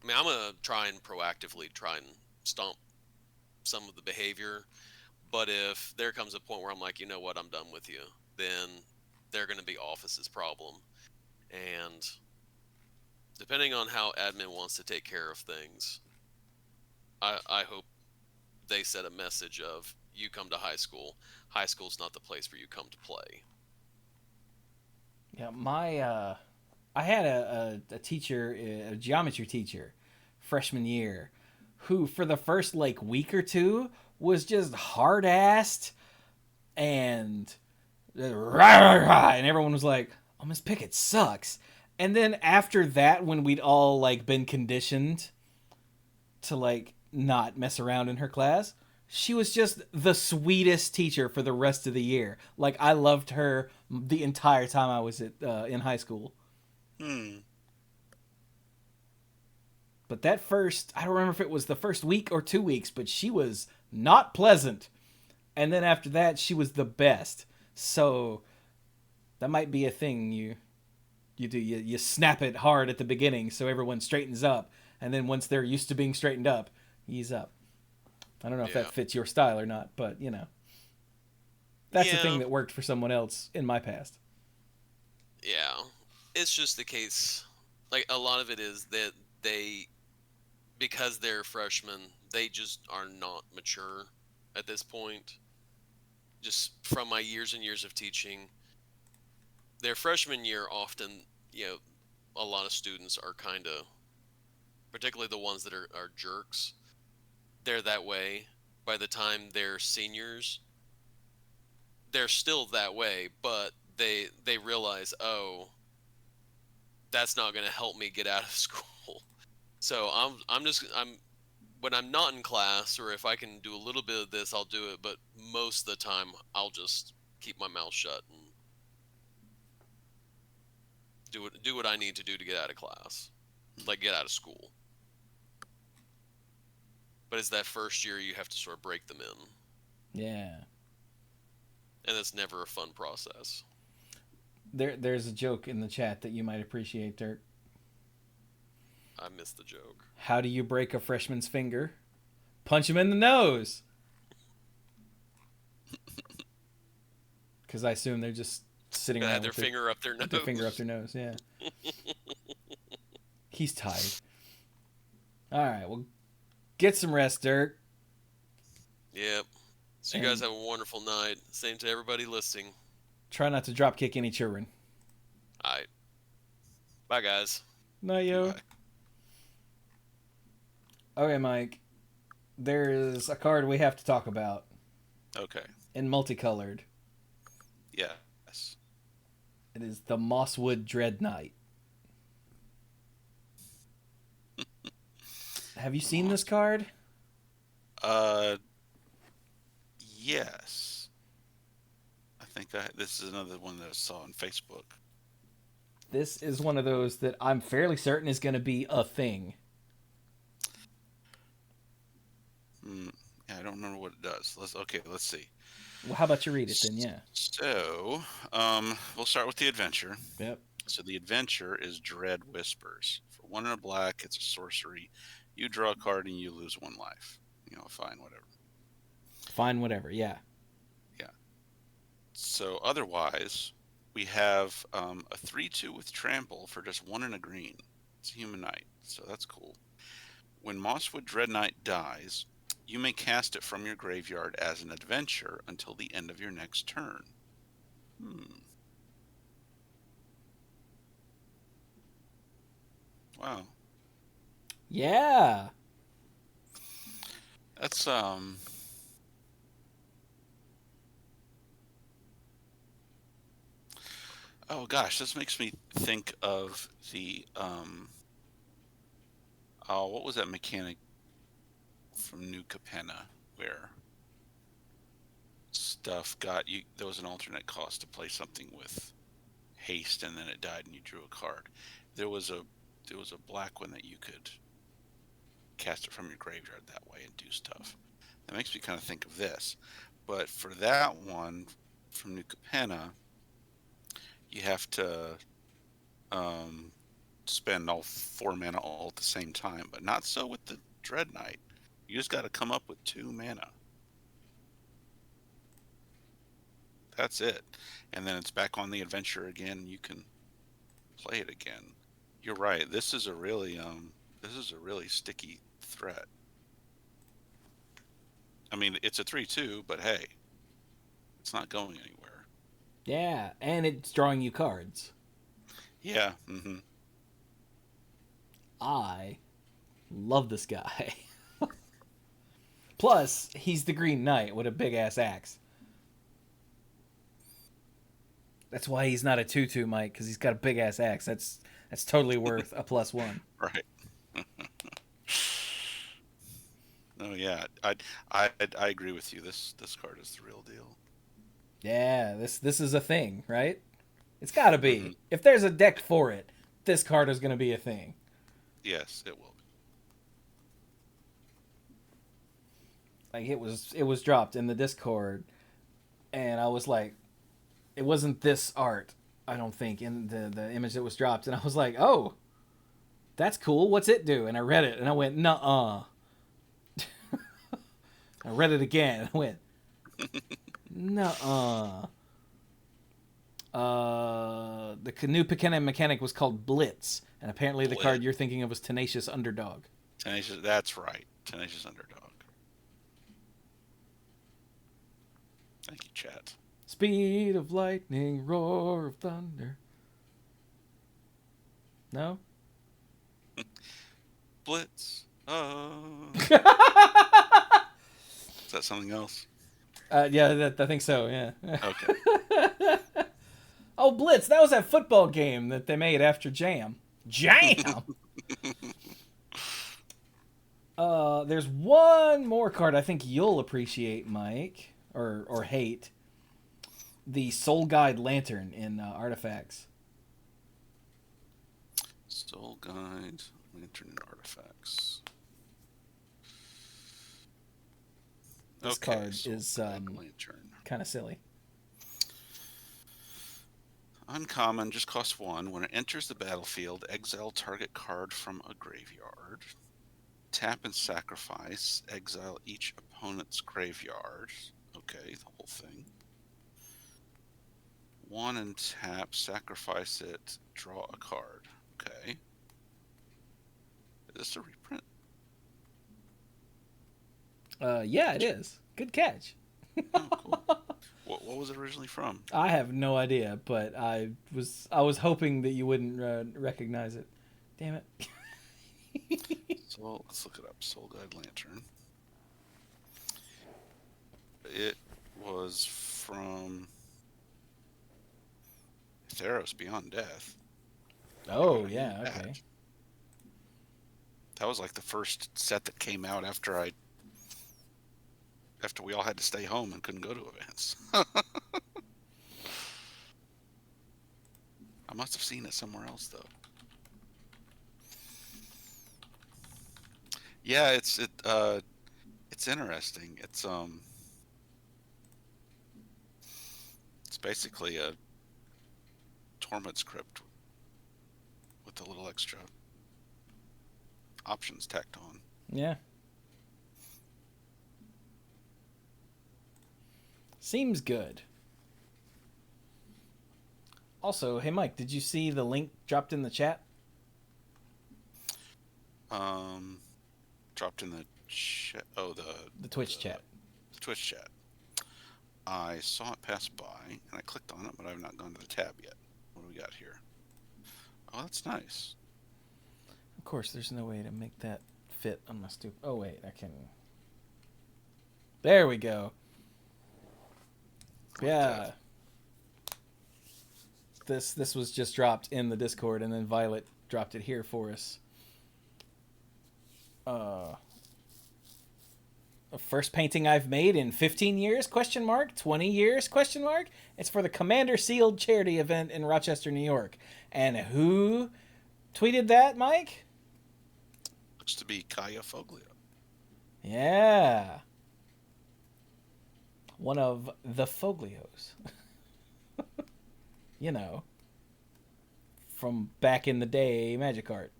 I'm gonna try and proactively try and stomp some of the behavior. But if there comes a point where I'm like, you know what, I'm done with you, then they're gonna be office's problem. And depending on how admin wants to take care of things, I hope they set a message of, you come to high school. High school's not the place where you come to play. Yeah, I had a teacher, a geometry teacher, freshman year, who for the first like week or two was just hard assed and and everyone was like, "Oh, Miss Pickett sucks." And then after that, when we'd all like been conditioned to like not mess around in her class, she was just the sweetest teacher for the rest of the year. Like I loved her the entire time I was in high school. Hmm. But that first, I don't remember if it was the first week or 2 weeks, but she was not pleasant. And then after that, she was the best. So that might be a thing you do. You snap it hard at the beginning so everyone straightens up. And then once they're used to being straightened up, ease up. I don't know if Yeah. that fits your style or not, but you know. That's the Yeah. thing that worked for someone else in my past. Yeah, it's just the case. Like, a lot of it is that because they're freshmen, they just are not mature at this point. Just from my years and years of teaching, their freshman year often, a lot of students are kind of, particularly the ones that are jerks, they're that way. By the time they're seniors, they're still that way, but they realize, oh, that's not going to help me get out of school. So I'm when I'm not in class, or if I can do a little bit of this, I'll do it. But most of the time, I'll just keep my mouth shut and do what I need to do to get out of class, like get out of school. But it's that first year you have to sort of break them in, Yeah. and it's never a fun process. There's a joke in the chat that you might appreciate, Dirk. I missed the joke. How do you break a freshman's finger? Punch him in the nose. Because I assume they're just sitting They around had their with finger up their nose. their finger up their nose. Yeah. He's tired. All right, well, get some rest, Dirk. Yep. So you guys have a wonderful night. Same to everybody listening. Try not to drop kick any children. All right. Bye, guys. Night, yo. Bye. Okay, Mike. There's a card we have to talk about Okay. in multicolored. Yes. It is the Mosswood Dread Knight. Have you seen this card? Yes. I think this is another one that I saw on Facebook. This is one of those that I'm fairly certain is going to be a thing. Yeah, I don't remember what it does. Let's see. Well, how about you read it then? Yeah. So, we'll start with the adventure. Yep. So the adventure is Dread Whispers. For 1 and a black, it's a sorcery. You draw a card and you lose 1 life. Fine, whatever. Fine, whatever. Yeah. So otherwise, we have a 3/2 with trample for just 1 and a green. It's a human knight, so that's cool. When Mosswood Dreadnought dies, you may cast it from your graveyard as an adventure until the end of your next turn. Wow. Yeah. That's oh gosh, this makes me think of the oh, what was that mechanic from New Capenna where stuff got you? There was an alternate cost to play something with haste, and then it died, and you drew a card. There was a black one that you could cast it from your graveyard that way and do stuff. That makes me kind of think of this. But for that one from New Capenna, you have to spend all 4 mana all at the same time, but not so with the Dread Knight. You just got to come up with 2 mana. That's it. And then it's back on the adventure again, and you can play it again. You're right. This is a really sticky threat. I mean, it's a 3/2, but hey, it's not going anywhere. Yeah, and it's drawing you cards. Yeah. Mm-hmm. I love this guy. Plus, he's the Green Knight with a big-ass axe. That's why he's not a 2/2, Mike, because he's got a big-ass axe. That's totally worth a +1. Right. Oh yeah, I agree with you. This card is the real deal. Yeah, this is a thing, right? It's got to be. Mm-hmm. If there's a deck for it, this card is going to be a thing. Yes, it will be. Like it was dropped in the Discord, and I was like, it wasn't this art, I don't think, in the image that was dropped, and I was like, oh, that's cool. What's it do? And I read it, and I went, nuh-uh. I read it again, and I went, nuh-uh. The new mechanic was called Blitz, and apparently the card you're thinking of was Tenacious Underdog. Tenacious, that's right. Tenacious Underdog. Thank you, chat. Speed of lightning, roar of thunder. No? Blitz. Is that something else? Yeah, I think so, yeah. Okay. Oh, Blitz, that was that football game that they made after Jam. Jam! There's one more card I think you'll appreciate, Mike, or hate. The Soul Guide Lantern in Artifacts. Soul Guide, Lantern, and Artifacts. This card is Lantern. kind of silly. Uncommon, just costs 1. When it enters the battlefield, exile target card from a graveyard. Tap and sacrifice. Exile each opponent's graveyard. Okay, the whole thing. 1 and tap, sacrifice it, draw a card. Okay. Is this a reprint? Yeah, it is. Good catch. Oh, cool. What was it originally from? I have no idea, but I was hoping that you wouldn't recognize it. Damn it. So let's look it up. Soul Guide Lantern. It was from Theros Beyond Death. Oh, yeah, okay. That was like the first set that came out after we all had to stay home and couldn't go to events. I must have seen it somewhere else though. Yeah, it's interesting. It's basically a Torment script with a little extra options tacked on. Yeah. Seems good. Also, hey Mike, did you see the link dropped in the chat? dropped in the chat. Oh, The Twitch chat. The Twitch chat. I saw it pass by, and I clicked on it, but I've not gone to the tab yet. What do we got here? Oh, that's nice. Of course, there's no way to make that fit on my stupid... Oh, wait, I can... There we go. Yeah. This was just dropped in the Discord, and then Violet dropped it here for us. First painting I've made in 15 years, 20 years, It's for the Commander Sealed charity event in Rochester, New York. And who tweeted that, Mike? Looks to be Kaya Foglio. Yeah. One of the Foglios. You know. From back in the day, Magic Art.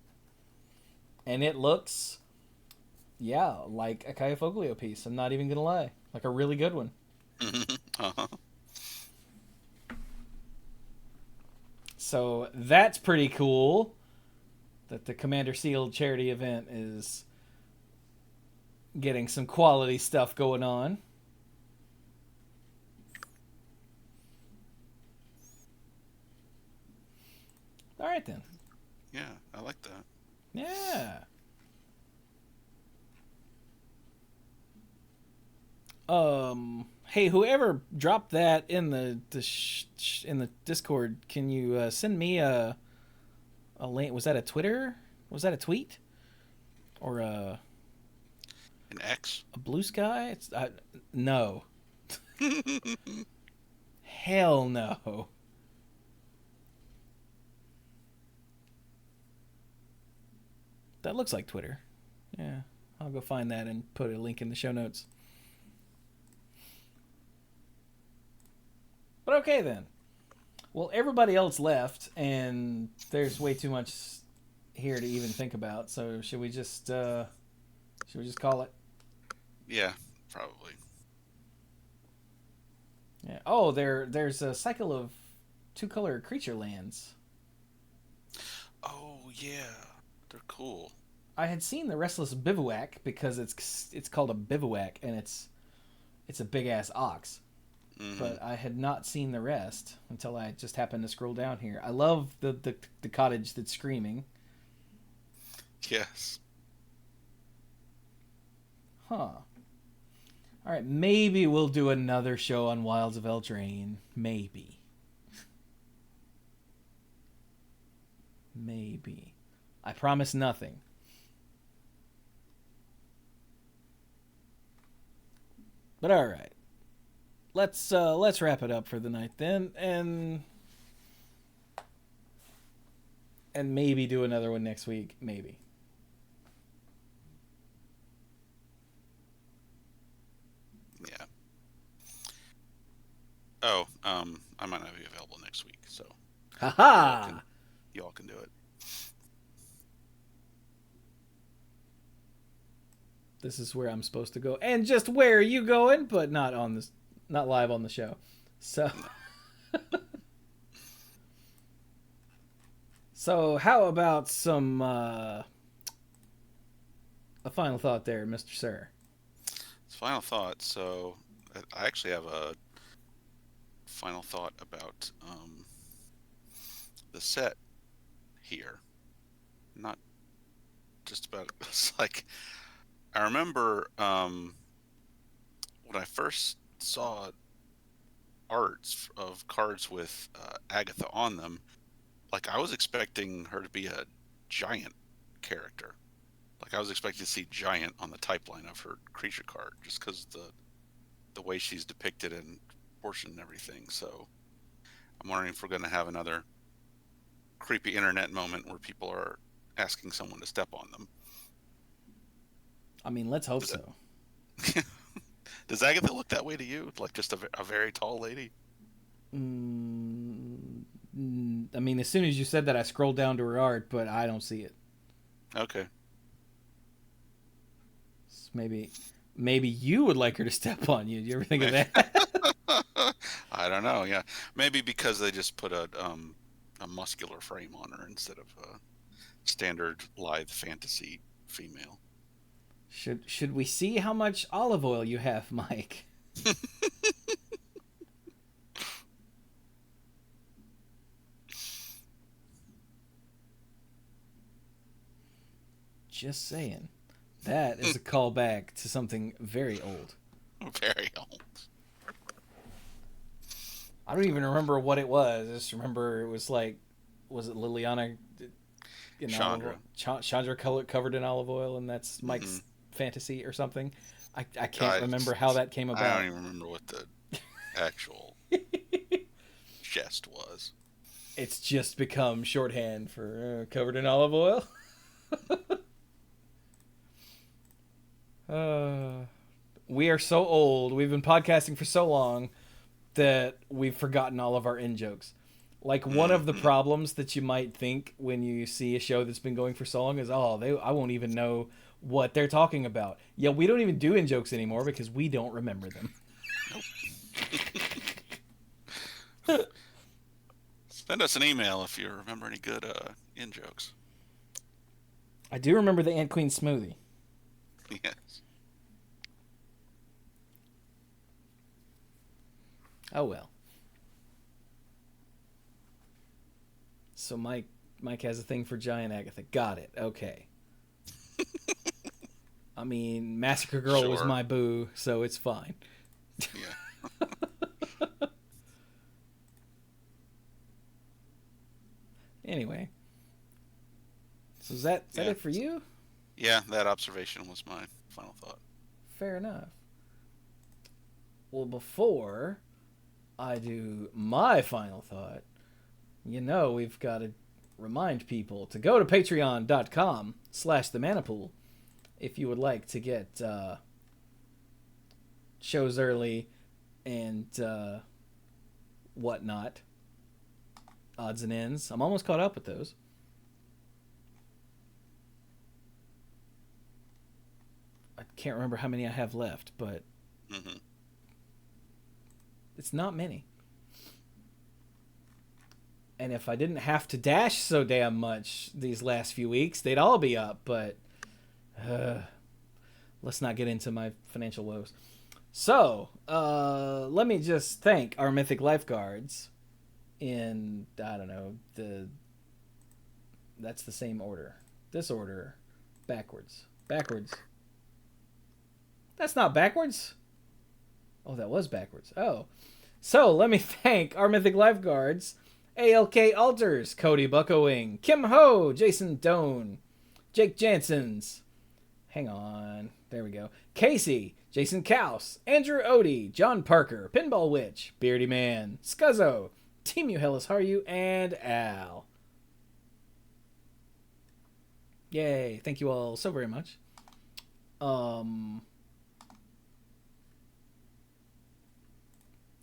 And it looks... Yeah, like a Kaya Foglio piece. I'm not even going to lie. Like a really good one. Uh-huh. So that's pretty cool. That the Commander Sealed charity event is getting some quality stuff going on. All right, then. Yeah, I like that. Yeah. Hey, whoever dropped that in the in the Discord, can you send me a link? Was that a Twitter? Was that a tweet? Or An X? a Blue Sky? It's no. Hell no. That looks like Twitter. Yeah, I'll go find that and put a link in the show notes. But okay then. Well, everybody else left, and there's way too much here to even think about. So should we just call it? Yeah, probably. Yeah. Oh, there's a cycle of 2-color creature lands. Oh yeah, they're cool. I had seen the Restless Bivouac because it's called a bivouac, and it's a big ass ox. Mm-hmm. But I had not seen the rest until I just happened to scroll down here. I love the cottage that's screaming. Yes. Huh. All right, maybe we'll do another show on Wilds of Eldraine. Maybe. Maybe. I promise nothing. But all right. Let's wrap it up for the night then, and maybe do another one next week, maybe. Yeah. Oh, I might not be available next week, so Ha you all can do it. This is where I'm supposed to go, and just where are you going, but not live on the show. So, so how about some a final thought there, Mr. Sir? It's final thought. So I actually have a final thought about the set here. Not just about it's like I remember when I first saw arts of cards with Agatha on them, like I was expecting her to be a giant character. Like I was expecting to see giant on the type line of her creature card, just because the way she's depicted and proportioned and everything. So I'm wondering if we're going to have another creepy internet moment where people are asking someone to step on them. I mean, let's hope so. Does Agatha look that way to you? Like just a very tall lady? I mean, as soon as you said that, I scrolled down to her art, but I don't see it. Okay. Maybe you would like her to step on you. Do you ever think of that? I don't know. Yeah, maybe because they just put a muscular frame on her instead of a standard lithe fantasy female. Should we see how much olive oil you have, Mike? Just saying. That is a callback to something very old. Very old. I don't even remember what it was. I just remember it was like, was it Liliana in Chandra. Chandra covered in olive oil, and that's Mike's fantasy or something. I can't I- remember how that came I about. don't even remember what the actual jest was. It's just become shorthand for covered in olive oil. We are so old. We've been podcasting for so long that we've forgotten all of our in-jokes. Like, one of the problems that you might think when you see a show that's been going for so long is, I won't even know what they're talking about. Yeah, we don't even do in-jokes anymore because we don't remember them. Send us an email if you remember any good in-jokes. I do remember the Ant Queen smoothie. Yes. Oh, well. So Mike has a thing for Giant Agatha. Got it. Okay. I mean, Massacre Girl was Sure. my boo, so it's fine. Yeah. Anyway. So is that Yeah. it for you? Yeah, that observation was my final thought. Fair enough. Well, before I do my final thought, we've got to remind people to go to patreon.com/themanapool if you would like to get shows early and whatnot. Odds and ends. I'm almost caught up with those. I can't remember how many I have left, but it's not many. And if I didn't have to dash so damn much these last few weeks, they'd all be up, but let's not get into my financial woes. So, let me just thank our mythic lifeguards in, I don't know, that's the same order. This order, backwards. That's not backwards. Oh, that was backwards. Oh. So, let me thank our mythic lifeguards: ALK Alters, Cody Buckowing, Kim Ho, Jason Doan, Jake Jansons. Hang on. There we go. Casey, Jason Kaus, Andrew Odie, John Parker, Pinball Witch, Beardy Man, Scuzzo, Team You Hellas Haru, and Al. Yay. Thank you all so very much.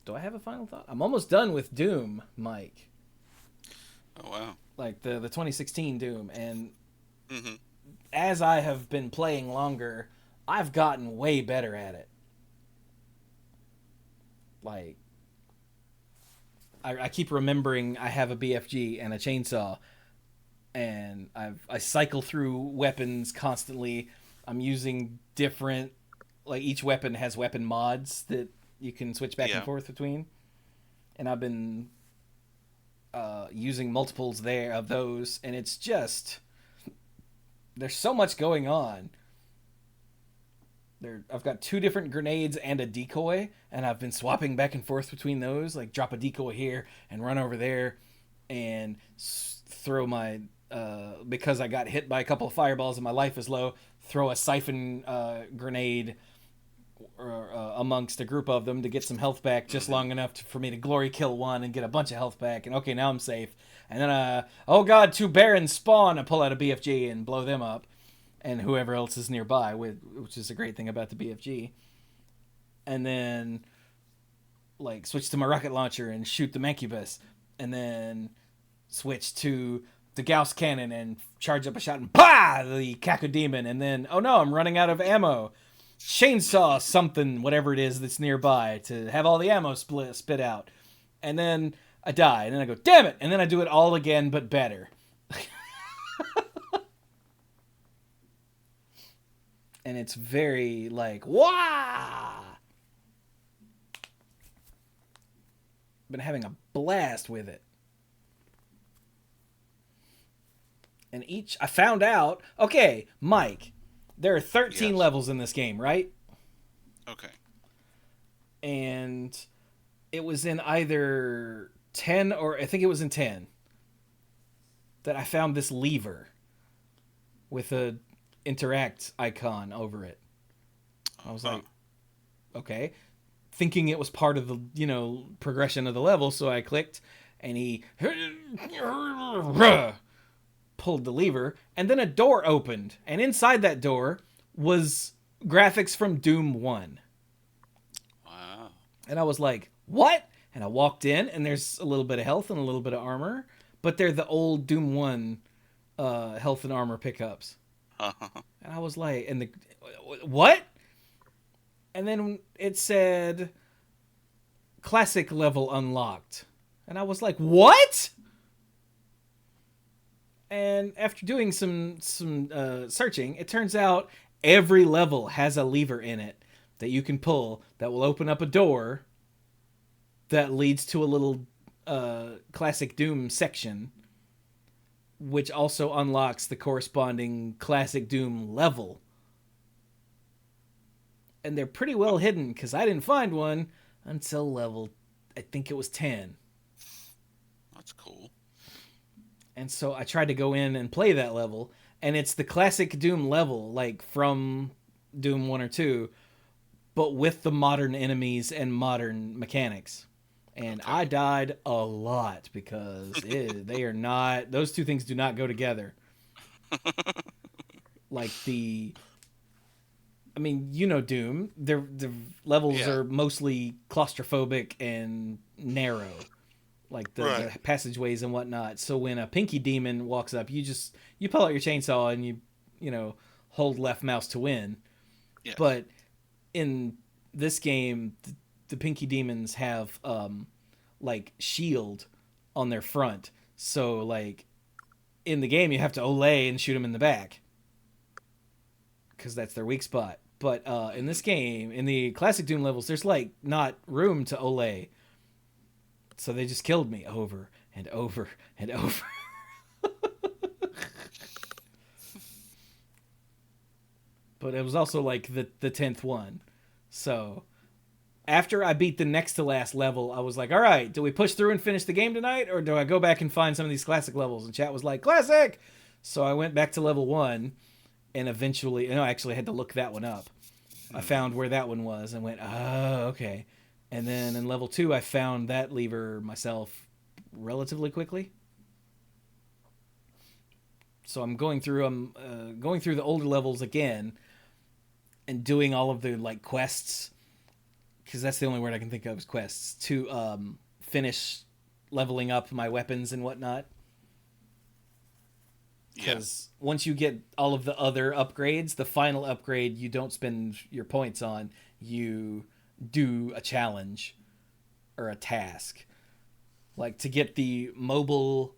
Do I have a final thought? I'm almost done with Doom, Mike. Oh, wow. Like the 2016 Doom. And Mm-hmm. as I have been playing longer, I've gotten way better at it. Like, I keep remembering I have a BFG and a chainsaw, and I cycle through weapons constantly. I'm using different, like, each weapon has weapon mods that you can switch back and forth between, and I've been using multiples there of those, and it's just, there's so much going on. I've got 2 different grenades and a decoy, and I've been swapping back and forth between those, like drop a decoy here and run over there and throw my, because I got hit by a couple of fireballs and my life is low, throw a siphon grenade amongst a group of them to get some health back just long enough for me to glory kill one and get a bunch of health back, and okay, now I'm safe. And then, oh god, 2 barons spawn, I pull out a BFG and blow them up, and whoever else is nearby, which is a great thing about the BFG. And then, like, switch to my rocket launcher and shoot the Mancubus, and then switch to the Gauss cannon and charge up a shot and bah! The Cacodemon, and then, oh no, I'm running out of ammo. Chainsaw something, whatever it is that's nearby, to have all the ammo spit out. And then I die, and then I go, damn it! And then I do it all again, but better. And it's very like, wah! Been having a blast with it. And I found out, okay, Mike, there are 13 Yes. levels in this game, right? Okay. And it was in either 10 or I think it was in 10 that I found this lever with a interact icon over it. I was like, okay, thinking it was part of the, progression of the level. So I clicked and he pulled the lever and then a door opened. And inside that door was graphics from Doom 1. Wow. And I was like, what? And I walked in and there's a little bit of health and a little bit of armor, but they're the old Doom 1 health and armor pickups. And I was like, what? And then it said classic level unlocked. And I was like, what? And after doing some searching, it turns out every level has a lever in it that you can pull that will open up a door that leads to a little classic Doom section, which also unlocks the corresponding classic Doom level. And they're pretty well hidden because I didn't find one until level, I think it was 10. That's cool. And so I tried to go in and play that level, and it's the classic Doom level, like from Doom 1 or 2, but with the modern enemies and modern mechanics. And I died a lot because they are not, those two things do not go together. Like Doom, the levels are mostly claustrophobic and narrow, like the passageways and whatnot. So when a pinky demon walks up, you pull out your chainsaw and you hold left mouse to win. Yes. But in this game, the pinky demons have like shield on their front. So like in the game, you have to olay and shoot them in the back because that's their weak spot. But in this game, in the classic Doom levels, there's like not room to olay. So they just killed me over and over and over. But it was also like the 10th one. So after I beat the next to last level, I was like, all right, do we push through and finish the game tonight? Or do I go back and find some of these classic levels? And chat was like, classic! So I went back to level 1 and eventually, actually I had to look that one up. I found where that one was and went, oh, okay. And then in level 2, I found that lever myself relatively quickly. So I'm going through the older levels again and doing all of the like quests, because that's the only word I can think of is quests, to finish leveling up my weapons and whatnot. Because once you get all of the other upgrades, the final upgrade you don't spend your points on, you do a challenge or a task. Like to get the mobile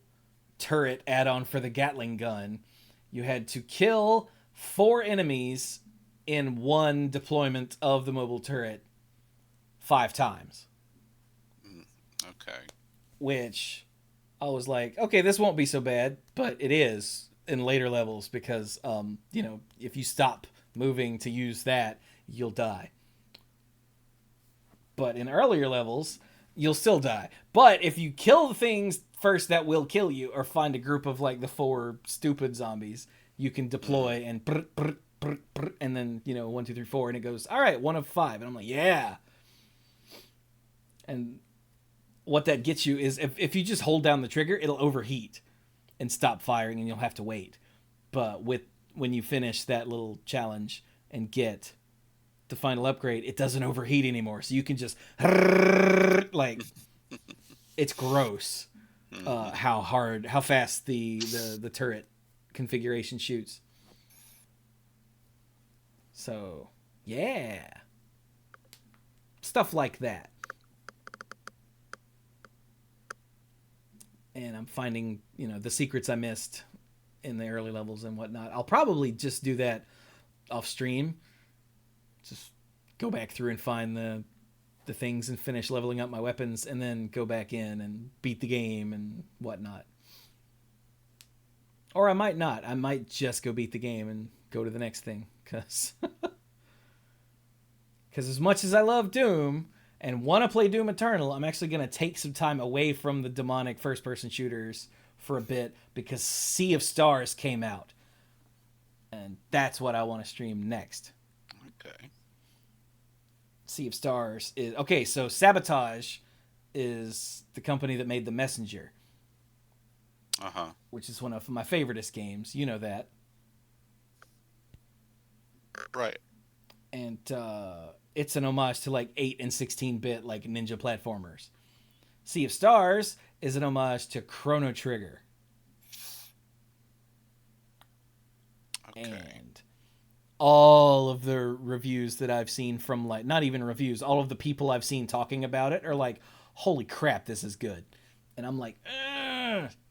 turret add-on for the Gatling gun, you had to kill 4 enemies in one deployment of the mobile turret 5 times. Okay. Which I was like, okay, this won't be so bad, but it is in later levels because, if you stop moving to use that, you'll die. But in earlier levels, you'll still die. But if you kill the things first that will kill you, or find a group of like the 4 stupid zombies, you can deploy and and then 1, 2, 3, 4, and it goes, all right, 1 of 5, and I'm like, yeah. And what that gets you is if you just hold down the trigger, it'll overheat and stop firing, and you'll have to wait. But when you finish that little challenge and get the final upgrade, it doesn't overheat anymore, so you can just like, it's gross how fast the turret configuration shoots. So yeah, stuff like that. And I'm finding the secrets I missed in the early levels and whatnot. I'll probably just do that off stream. Just go back through and find the things and finish leveling up my weapons, and then go back in and beat the game and whatnot. Or I might not. I might just go beat the game and go to the next thing. Because as much as I love Doom and want to play Doom Eternal, I'm actually going to take some time away from the demonic first-person shooters for a bit because Sea of Stars came out. And that's what I want to stream next. Okay. Sea of Stars is... Okay, so Sabotage is the company that made The Messenger. Uh-huh. Which is one of my favoriteest games. You know that. Right. And it's an homage to like 8 and 16-bit like ninja platformers. Sea of Stars is an homage to Chrono Trigger. Okay. And all of the reviews that I've seen from like, not even reviews, all of the people I've seen talking about it are like, holy crap, this is good. And I'm like,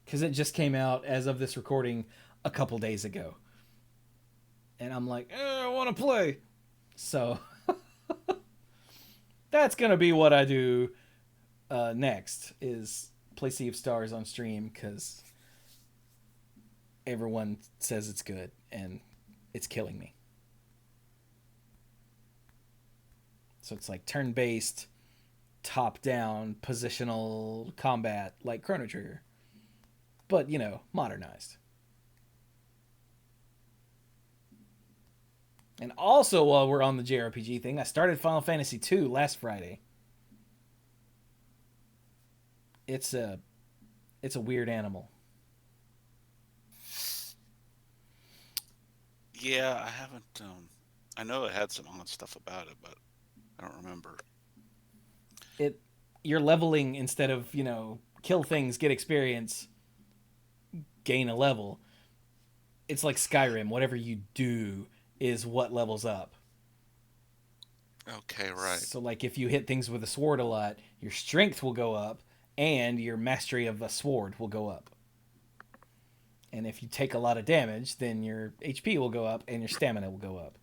because it just came out as of this recording a couple days ago. And I'm like, I want to play. So that's going to be what I do next, is play Sea of Stars on stream, because everyone says it's good and it's killing me. So it's like turn-based, top-down, positional combat like Chrono Trigger. But, you know, modernized. And also, while we're on the JRPG thing, I started Final Fantasy II last Friday. It's a weird animal. Yeah, I haven't. I know it had some odd stuff about it, but I don't remember. You're leveling instead of, you know, kill things, get experience, gain a level. It's like Skyrim. Whatever you do is what levels up. Okay, right. So, like, if you hit things with a sword a lot, your strength will go up, and your mastery of a sword will go up. And if you take a lot of damage, then your HP will go up, and your stamina will go up.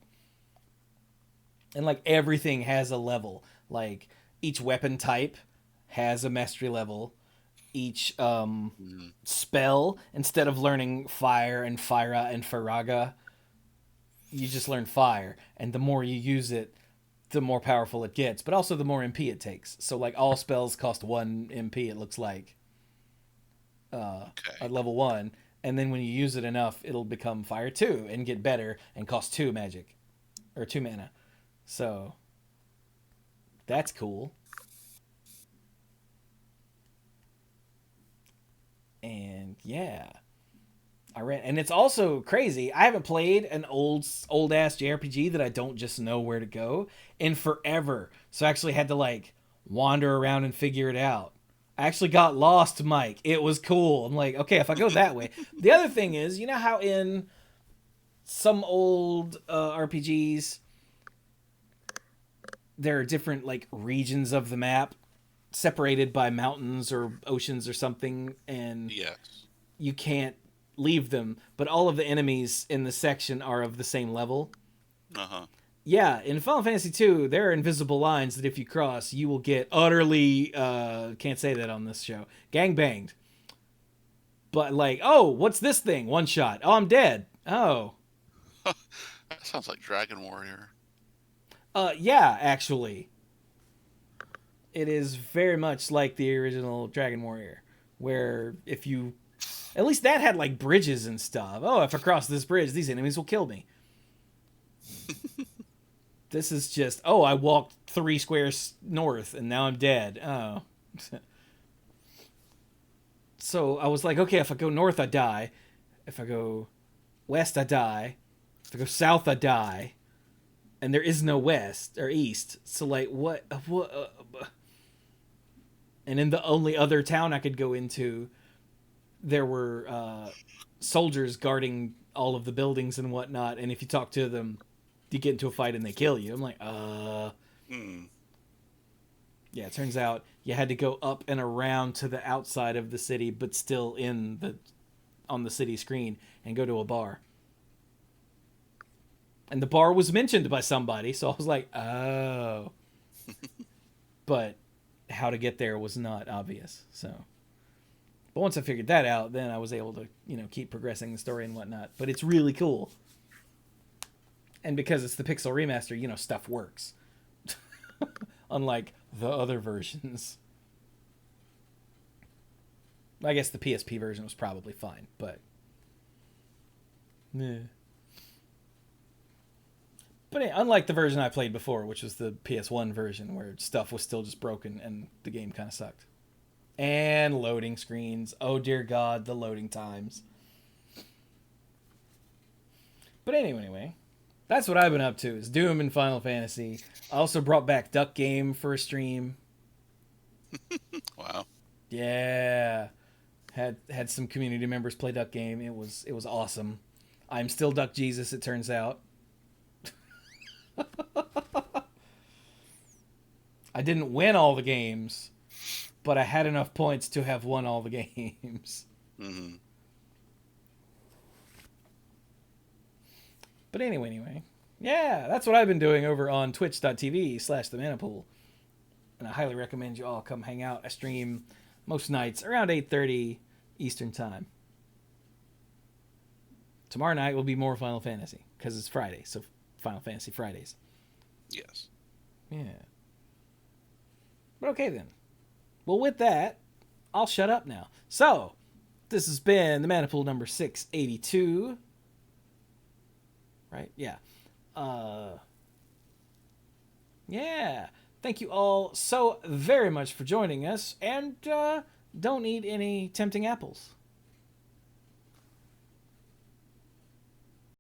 And, like, everything has a level. Like, each weapon type has a mastery level. Each spell, instead of learning fire and Fyra and Faraga, you just learn fire. And the more you use it, the more powerful it gets. But also the more MP it takes. So, like, all spells cost 1 MP, it looks like, at level 1. And then when you use it enough, it'll become Fire 2 and get better and cost 2 magic. Or 2 mana. So, that's cool. And yeah, and it's also crazy. I haven't played an old ass JRPG that I don't just know where to go in forever. So I actually had to like wander around and figure it out. I actually got lost, Mike. It was cool. I'm like, okay, if I go that way. The other thing is, you know how in some old RPGs there are different like regions of the map separated by mountains or oceans or something, and Yes. you can't leave them, but all of the enemies in the section are of the same level. Uh-huh. Yeah, in Final Fantasy II, there are invisible lines that if you cross, you will get utterly, can't say that on this show, gangbanged. But like, oh, what's this thing? One shot. Oh, I'm dead. Oh. That sounds like Dragon Warrior. Yeah, actually. It is very much like the original Dragon Warrior, where if you... At least that had, like, bridges and stuff. Oh, if I cross this bridge, these enemies will kill me. This is just, oh, I walked 3 squares north, and now I'm dead. Oh. So I was like, okay, if I go north, I die. If I go west, I die. If I go south, I die. And there is no west or east. So, like, what and in the only other town I could go into, there were soldiers guarding all of the buildings and whatnot. And if you talk to them, you get into a fight and they kill you. I'm like, Yeah, it turns out you had to go up and around to the outside of the city, but still on the city screen, and go to a bar. And the bar was mentioned by somebody, so I was like, oh. But how to get there was not obvious, so. But once I figured that out, then I was able to, keep progressing the story and whatnot. But it's really cool. And because it's the Pixel Remaster, stuff works. Unlike the other versions. I guess the PSP version was probably fine, but... Meh. But unlike the version I played before, which was the PS1 version, where stuff was still just broken and the game kind of sucked. And loading screens. Oh, dear God, the loading times. But anyway, that's what I've been up to, is Doom and Final Fantasy. I also brought back Duck Game for a stream. Wow. Yeah. Had some community members play Duck Game. It was awesome. I'm still Duck Jesus, it turns out. I didn't win all the games, but I had enough points to have won all the games. Mm-hmm. But anyway. Yeah, that's what I've been doing over on twitch.tv/themanapool. And I highly recommend you all come hang out. I stream most nights around 8:30 Eastern Time. Tomorrow night will be more Final Fantasy, because it's Friday, so Final Fantasy Fridays. Yes. Yeah. But okay then. Well, with that, I'll shut up now. So, this has been the Manapool number 682. Right? Yeah. Yeah. Thank you all so very much for joining us, and don't eat any tempting apples.